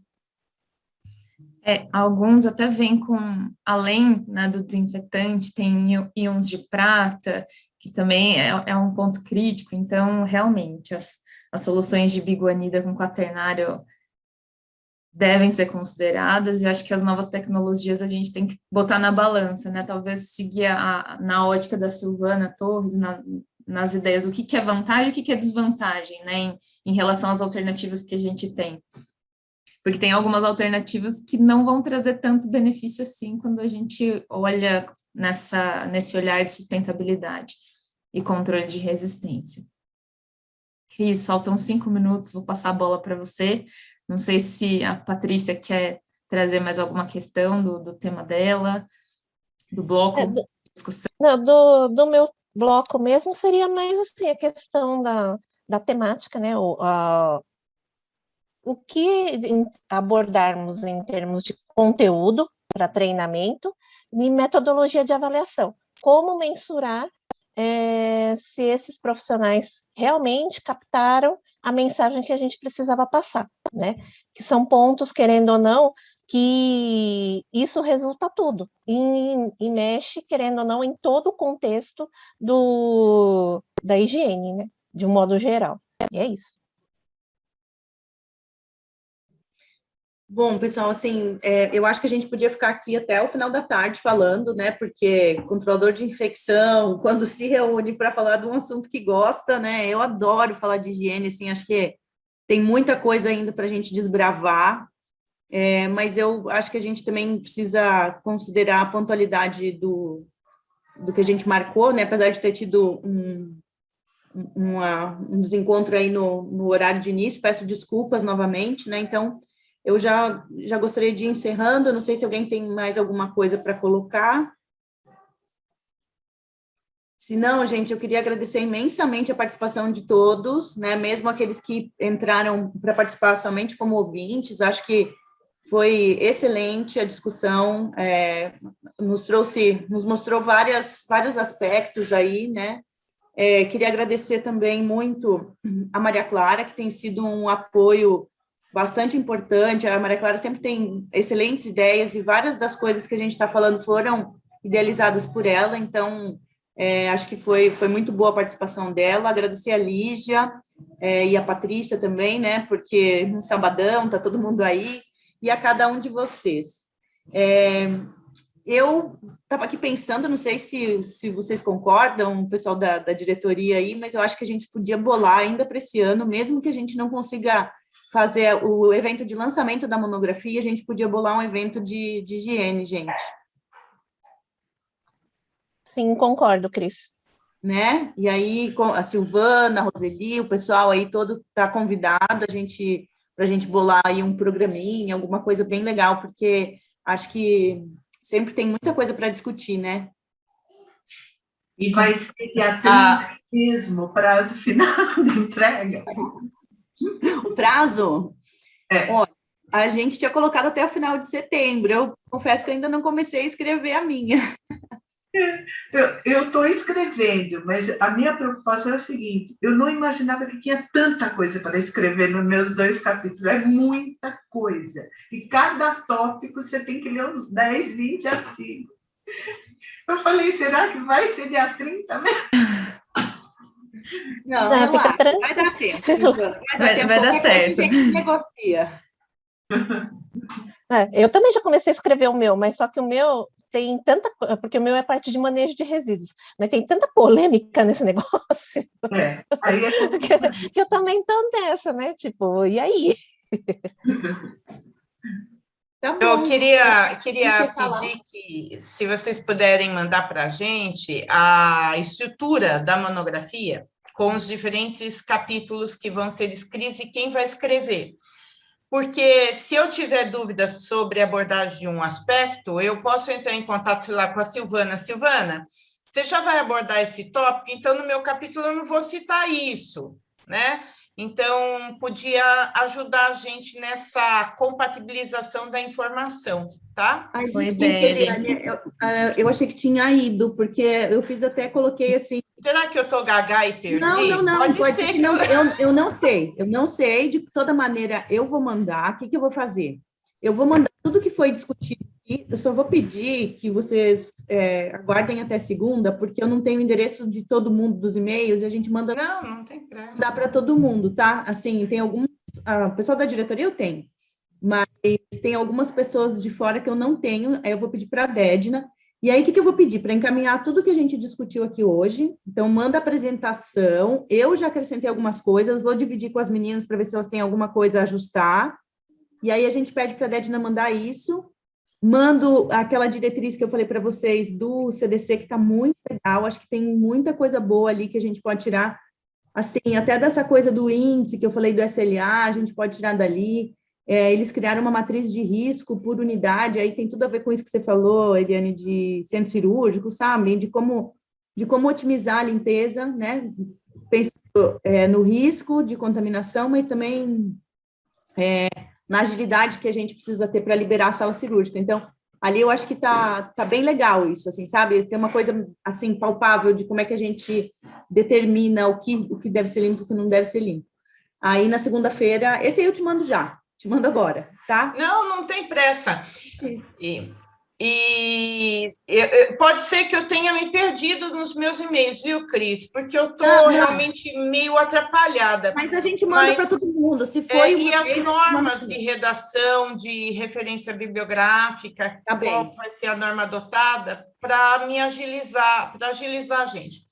Alguns até vêm com, além, né, do desinfetante, tem íons de prata, que também é um ponto crítico. Então, realmente, as soluções de biguanida com quaternário devem ser consideradas, e acho que as novas tecnologias a gente tem que botar na balança, né? Talvez seguir na ótica da Silvana Torres, nas ideias, o que é vantagem e o que é desvantagem, né, em relação às alternativas que a gente tem. Porque tem algumas alternativas que não vão trazer tanto benefício assim quando a gente olha nesse olhar de sustentabilidade e controle de resistência. Cris, faltam 5 minutos, vou passar a bola para você. Não sei se a Patrícia quer trazer mais alguma questão do tema dela, do bloco de discussão. Não, do meu bloco mesmo seria mais assim, a questão da temática, né? O que abordarmos em termos de conteúdo para treinamento e metodologia de avaliação. Como mensurar se esses profissionais realmente captaram a mensagem que a gente precisava passar, né? Que são pontos, querendo ou não, que isso resulta tudo e mexe, querendo ou não, em todo o contexto da higiene, né? De um modo geral. E é isso. Bom, pessoal, assim, eu acho que a gente podia ficar aqui até o final da tarde falando, né? Porque controlador de infecção, quando se reúne para falar de um assunto que gosta, né? Eu adoro falar de higiene, assim, acho que tem muita coisa ainda para a gente desbravar, mas eu acho que a gente também precisa considerar a pontualidade do que a gente marcou, né? Apesar de ter tido um desencontro aí no horário de início, peço desculpas novamente, né? Então, eu já gostaria de ir encerrando, não sei se alguém tem mais alguma coisa para colocar. Se não, gente, eu queria agradecer imensamente a participação de todos, né, mesmo aqueles que entraram para participar somente como ouvintes, acho que foi excelente a discussão, nos mostrou vários aspectos aí, né. Queria agradecer também muito a Maria Clara, que tem sido um apoio bastante importante. A Maria Clara sempre tem excelentes ideias e várias das coisas que a gente está falando foram idealizadas por ela, então acho que foi muito boa a participação dela. Agradecer a Lígia e a Patrícia também, né, porque no sabadão está todo mundo aí, e a cada um de vocês. Eu estava aqui pensando, não sei se vocês concordam, o pessoal da diretoria aí, mas eu acho que a gente podia bolar ainda para esse ano, mesmo que a gente não consiga fazer o evento de lançamento da monografia, a gente podia bolar um evento de higiene, gente. Sim, concordo, Cris. Né? E aí, com a Silvana, a Roseli, o pessoal aí todo está convidado para a gente bolar aí um programinha, alguma coisa bem legal, porque acho que sempre tem muita coisa para discutir, né? E vai ser dia 30 mesmo, prazo final de entrega. O prazo? Ó, a gente tinha colocado até o final de setembro. Eu confesso que ainda não comecei a escrever a minha. Eu estou escrevendo, mas a minha preocupação é a seguinte: eu não imaginava que tinha tanta coisa para escrever nos meus 2 capítulos, é muita coisa. E cada tópico você tem que ler uns 10, 20 artigos. Eu falei, será que vai ser dia 30 mesmo? Não, fica tranquilo. Vai dar tempo. Vai dar certo. A gente negocia. Eu também já comecei a escrever o meu, mas só que o meu tem tanta, porque o meu é parte de manejo de resíduos, mas tem tanta polêmica nesse negócio Aí é complicado. que eu também tô nessa, né? Tipo, e aí? Tá bom. Eu queria Quer falar? pedir que, se vocês puderem mandar para a gente a estrutura da monografia, com os diferentes capítulos que vão ser escritos e quem vai escrever. Porque se eu tiver dúvidas sobre a abordagem de um aspecto, eu posso entrar em contato, sei lá, com a Silvana. Silvana, você já vai abordar esse tópico, então no meu capítulo eu não vou citar isso, né? Então, podia ajudar a gente nessa compatibilização da informação, tá? Ai, Boa desculpa, ideia, Eliane, eu achei que tinha ido, porque eu fiz até, coloquei assim. Será que eu estou gaga e perdi? Não, Pode pode ser ser que que não, eu não sei, de toda maneira, eu vou mandar, o que eu vou fazer? Eu vou mandar tudo que foi discutido aqui, eu só vou pedir que vocês aguardem até segunda, porque eu não tenho o endereço de todo mundo dos e-mails, e a gente manda Não tem pressa. dá para todo mundo, tá? Assim, tem alguns, o pessoal da diretoria eu tenho, mas tem algumas pessoas de fora que eu não tenho, aí eu vou pedir para a Dédina. E aí, o que eu vou pedir? Para encaminhar tudo que a gente discutiu aqui hoje. Então, manda a apresentação. Eu já acrescentei algumas coisas, vou dividir com as meninas para ver se elas têm alguma coisa a ajustar. E aí, a gente pede para a Dédina mandar isso. Mando aquela diretriz que eu falei para vocês do CDC, que está muito legal. Acho que tem muita coisa boa ali que a gente pode tirar. Assim, até dessa coisa do índice que eu falei do SLA, a gente pode tirar dali. Eles criaram uma matriz de risco por unidade, aí tem tudo a ver com isso que você falou, Eliane, de centro cirúrgico, sabe? De como otimizar a limpeza, né? Pensando no risco de contaminação, mas também na agilidade que a gente precisa ter para liberar a sala cirúrgica. Então, ali eu acho que tá bem legal isso, assim, sabe? Tem uma coisa, assim, palpável de como é que a gente determina o que deve ser limpo e o que não deve ser limpo. Aí, na segunda-feira, esse aí eu te mando já. Te mando agora, tá? Não tem pressa. Pode ser que eu tenha me perdido nos meus e-mails, viu, Cris? Porque eu estou realmente meio atrapalhada. Mas a gente manda para todo mundo. Se foi e as normas de redação, de referência bibliográfica, qual vai ser a norma adotada para me agilizar, para agilizar a gente.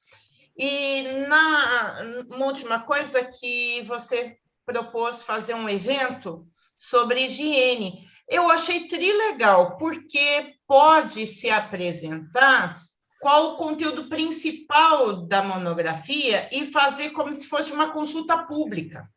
E uma última coisa que você propôs fazer um evento sobre higiene. Eu achei trilegal, porque pode se apresentar qual o conteúdo principal da monografia e fazer como se fosse uma consulta pública.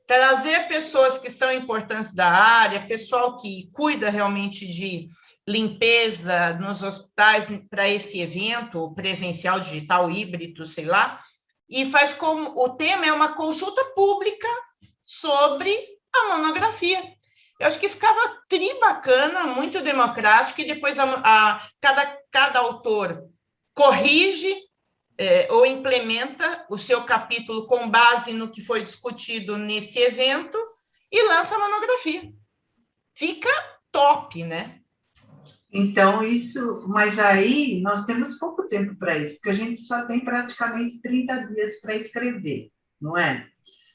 Trazer pessoas que são importantes da área, pessoal que cuida realmente de limpeza nos hospitais para esse evento presencial, digital, híbrido, sei lá, e faz como o tema é uma consulta pública sobre a monografia. Eu acho que ficava bacana, muito democrático, e depois cada autor corrige ou implementa o seu capítulo com base no que foi discutido nesse evento e lança a monografia. Fica top, né? Então, mas aí nós temos pouco tempo para isso, porque a gente só tem praticamente 30 dias para escrever, não é?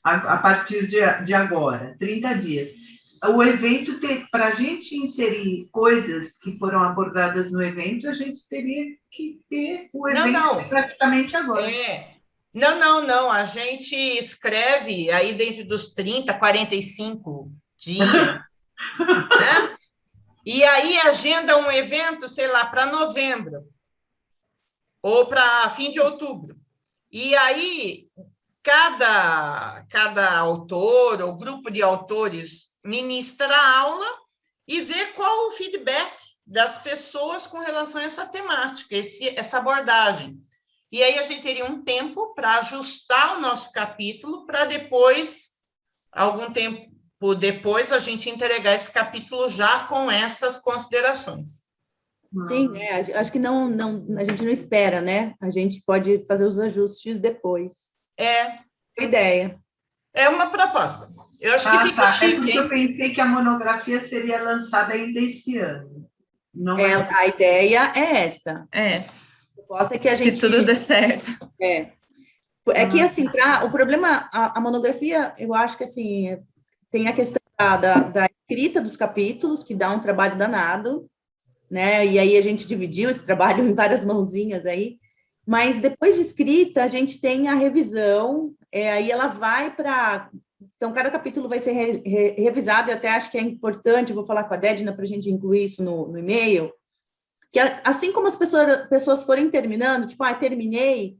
A partir de agora, 30 dias. O evento, para a gente inserir coisas que foram abordadas no evento, a gente teria que ter o evento praticamente agora. Não, a gente escreve aí dentro dos 30, 45 dias, né? E aí agenda um evento, sei lá, para novembro, ou para fim de outubro. E aí cada autor ou grupo de autores ministra a aula e vê qual o feedback das pessoas com relação a essa temática, essa abordagem. E aí a gente teria um tempo para ajustar o nosso capítulo, para depois, algum tempo depois, a gente entregar esse capítulo já com essas considerações. Sim, né? Acho que não, a gente não espera, né? A gente pode fazer os ajustes depois. Boa ideia. É uma proposta. Eu acho que fica chique, porque eu pensei que a monografia seria lançada ainda esse ano. A ideia é esta. A proposta é que a gente... Se tudo der certo. É que, assim, o problema, a monografia, eu acho que, assim, tem a questão da escrita dos capítulos, que dá um trabalho danado, né? E aí a gente dividiu esse trabalho em várias mãozinhas aí. Mas depois de escrita, a gente tem a revisão, aí ela vai para... Então, cada capítulo vai ser revisado, e até acho que é importante, vou falar com a Dedna para a gente incluir isso no e-mail, que assim como as pessoas forem terminando, tipo, terminei,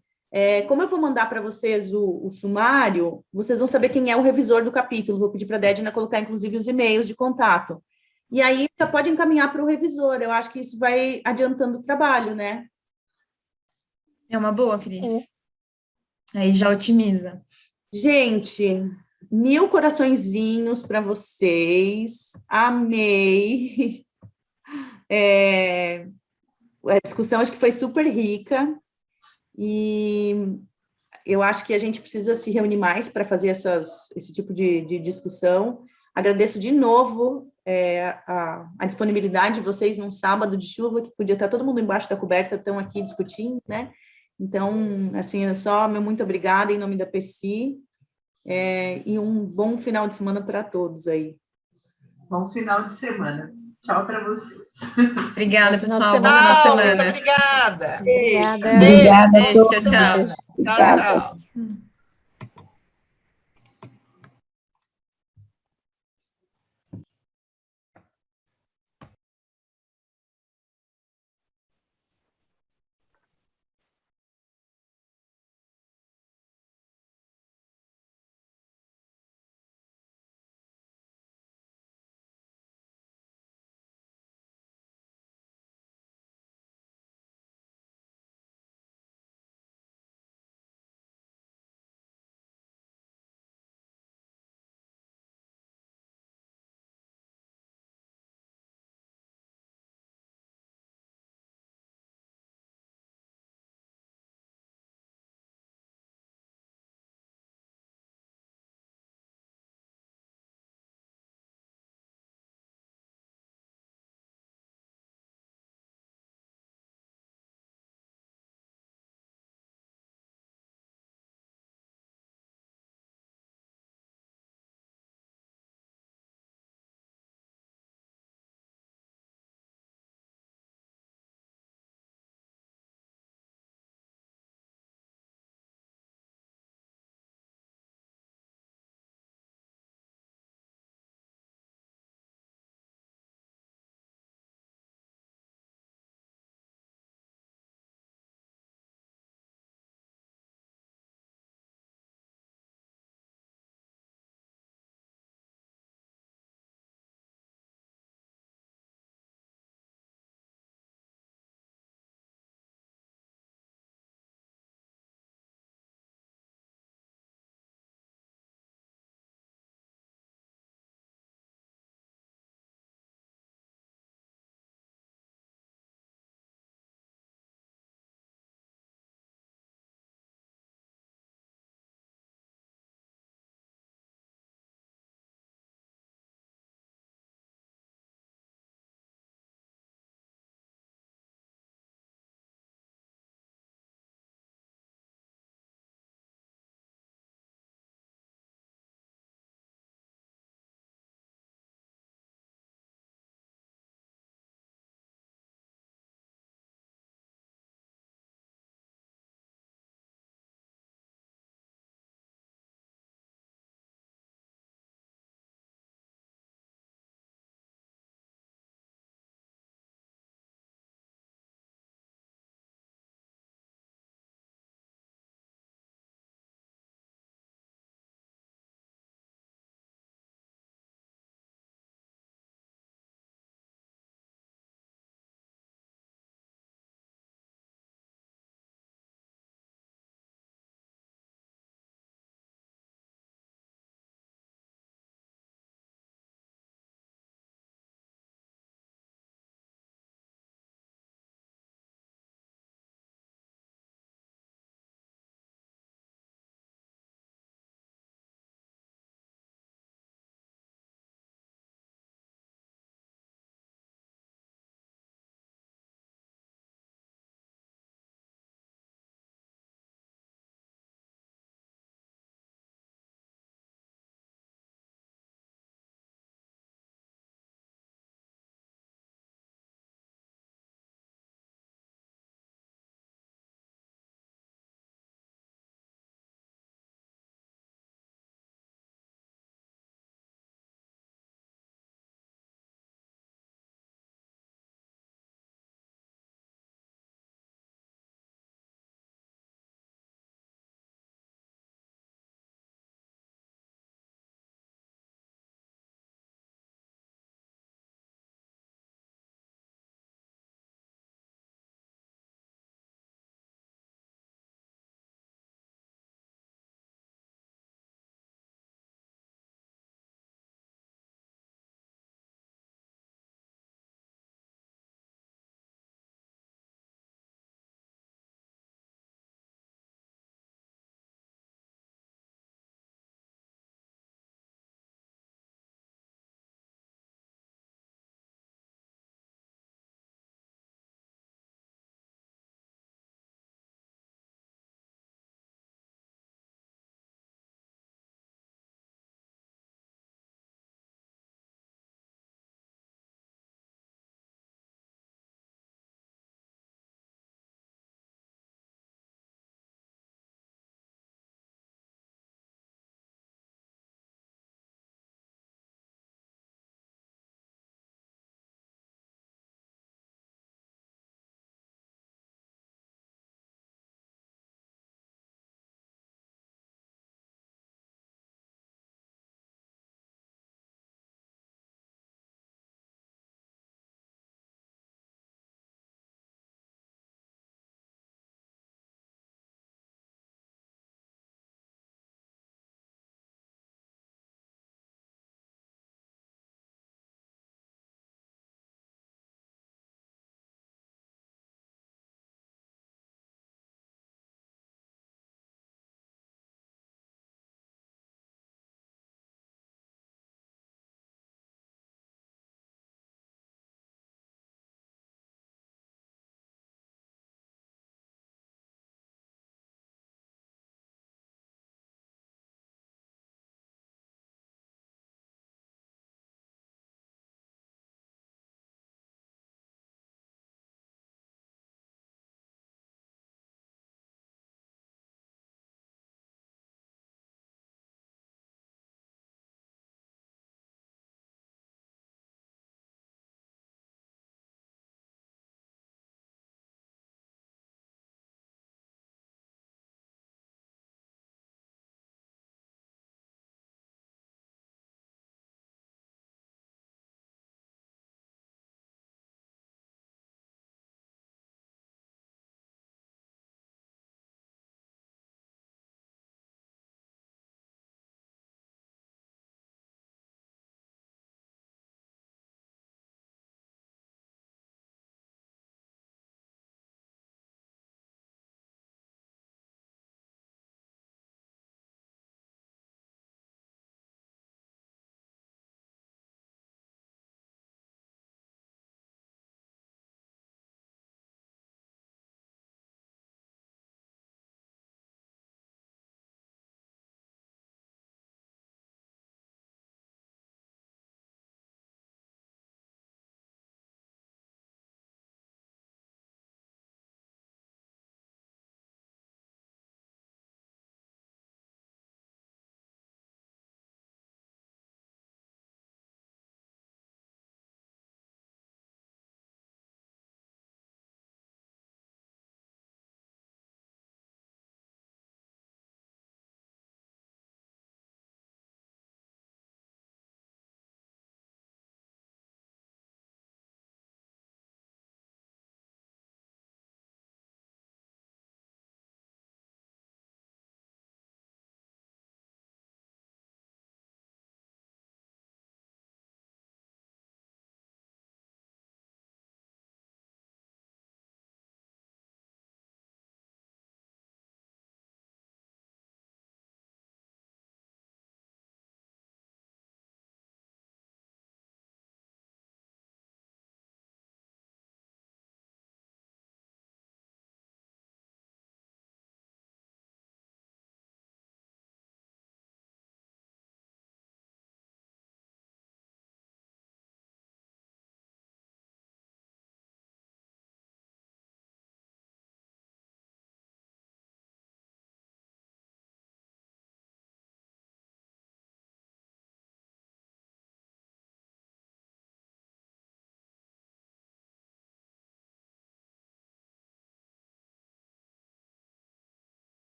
como eu vou mandar para vocês o sumário, vocês vão saber quem é o revisor do capítulo, vou pedir para a Dedna colocar, inclusive, os e-mails de contato. E aí, já pode encaminhar para o revisor, eu acho que isso vai adiantando o trabalho, né? É uma boa, Cris. Aí já otimiza. Gente, 1000 coraçõezinhos para vocês. Amei. A discussão acho que foi super rica. E eu acho que a gente precisa se reunir mais para fazer esse tipo de discussão. Agradeço de novo a disponibilidade de vocês num sábado de chuva, que podia estar todo mundo embaixo da coberta, estão aqui discutindo, né? Então, assim, só meu muito obrigada em nome da PECI, e um bom final de semana para todos aí. Bom final de semana. Tchau para vocês. Obrigada, pessoal. Bom Tchau, final de semana. muito obrigada. Obrigada. Beijo, tchau, tchau. Tchau, tchau.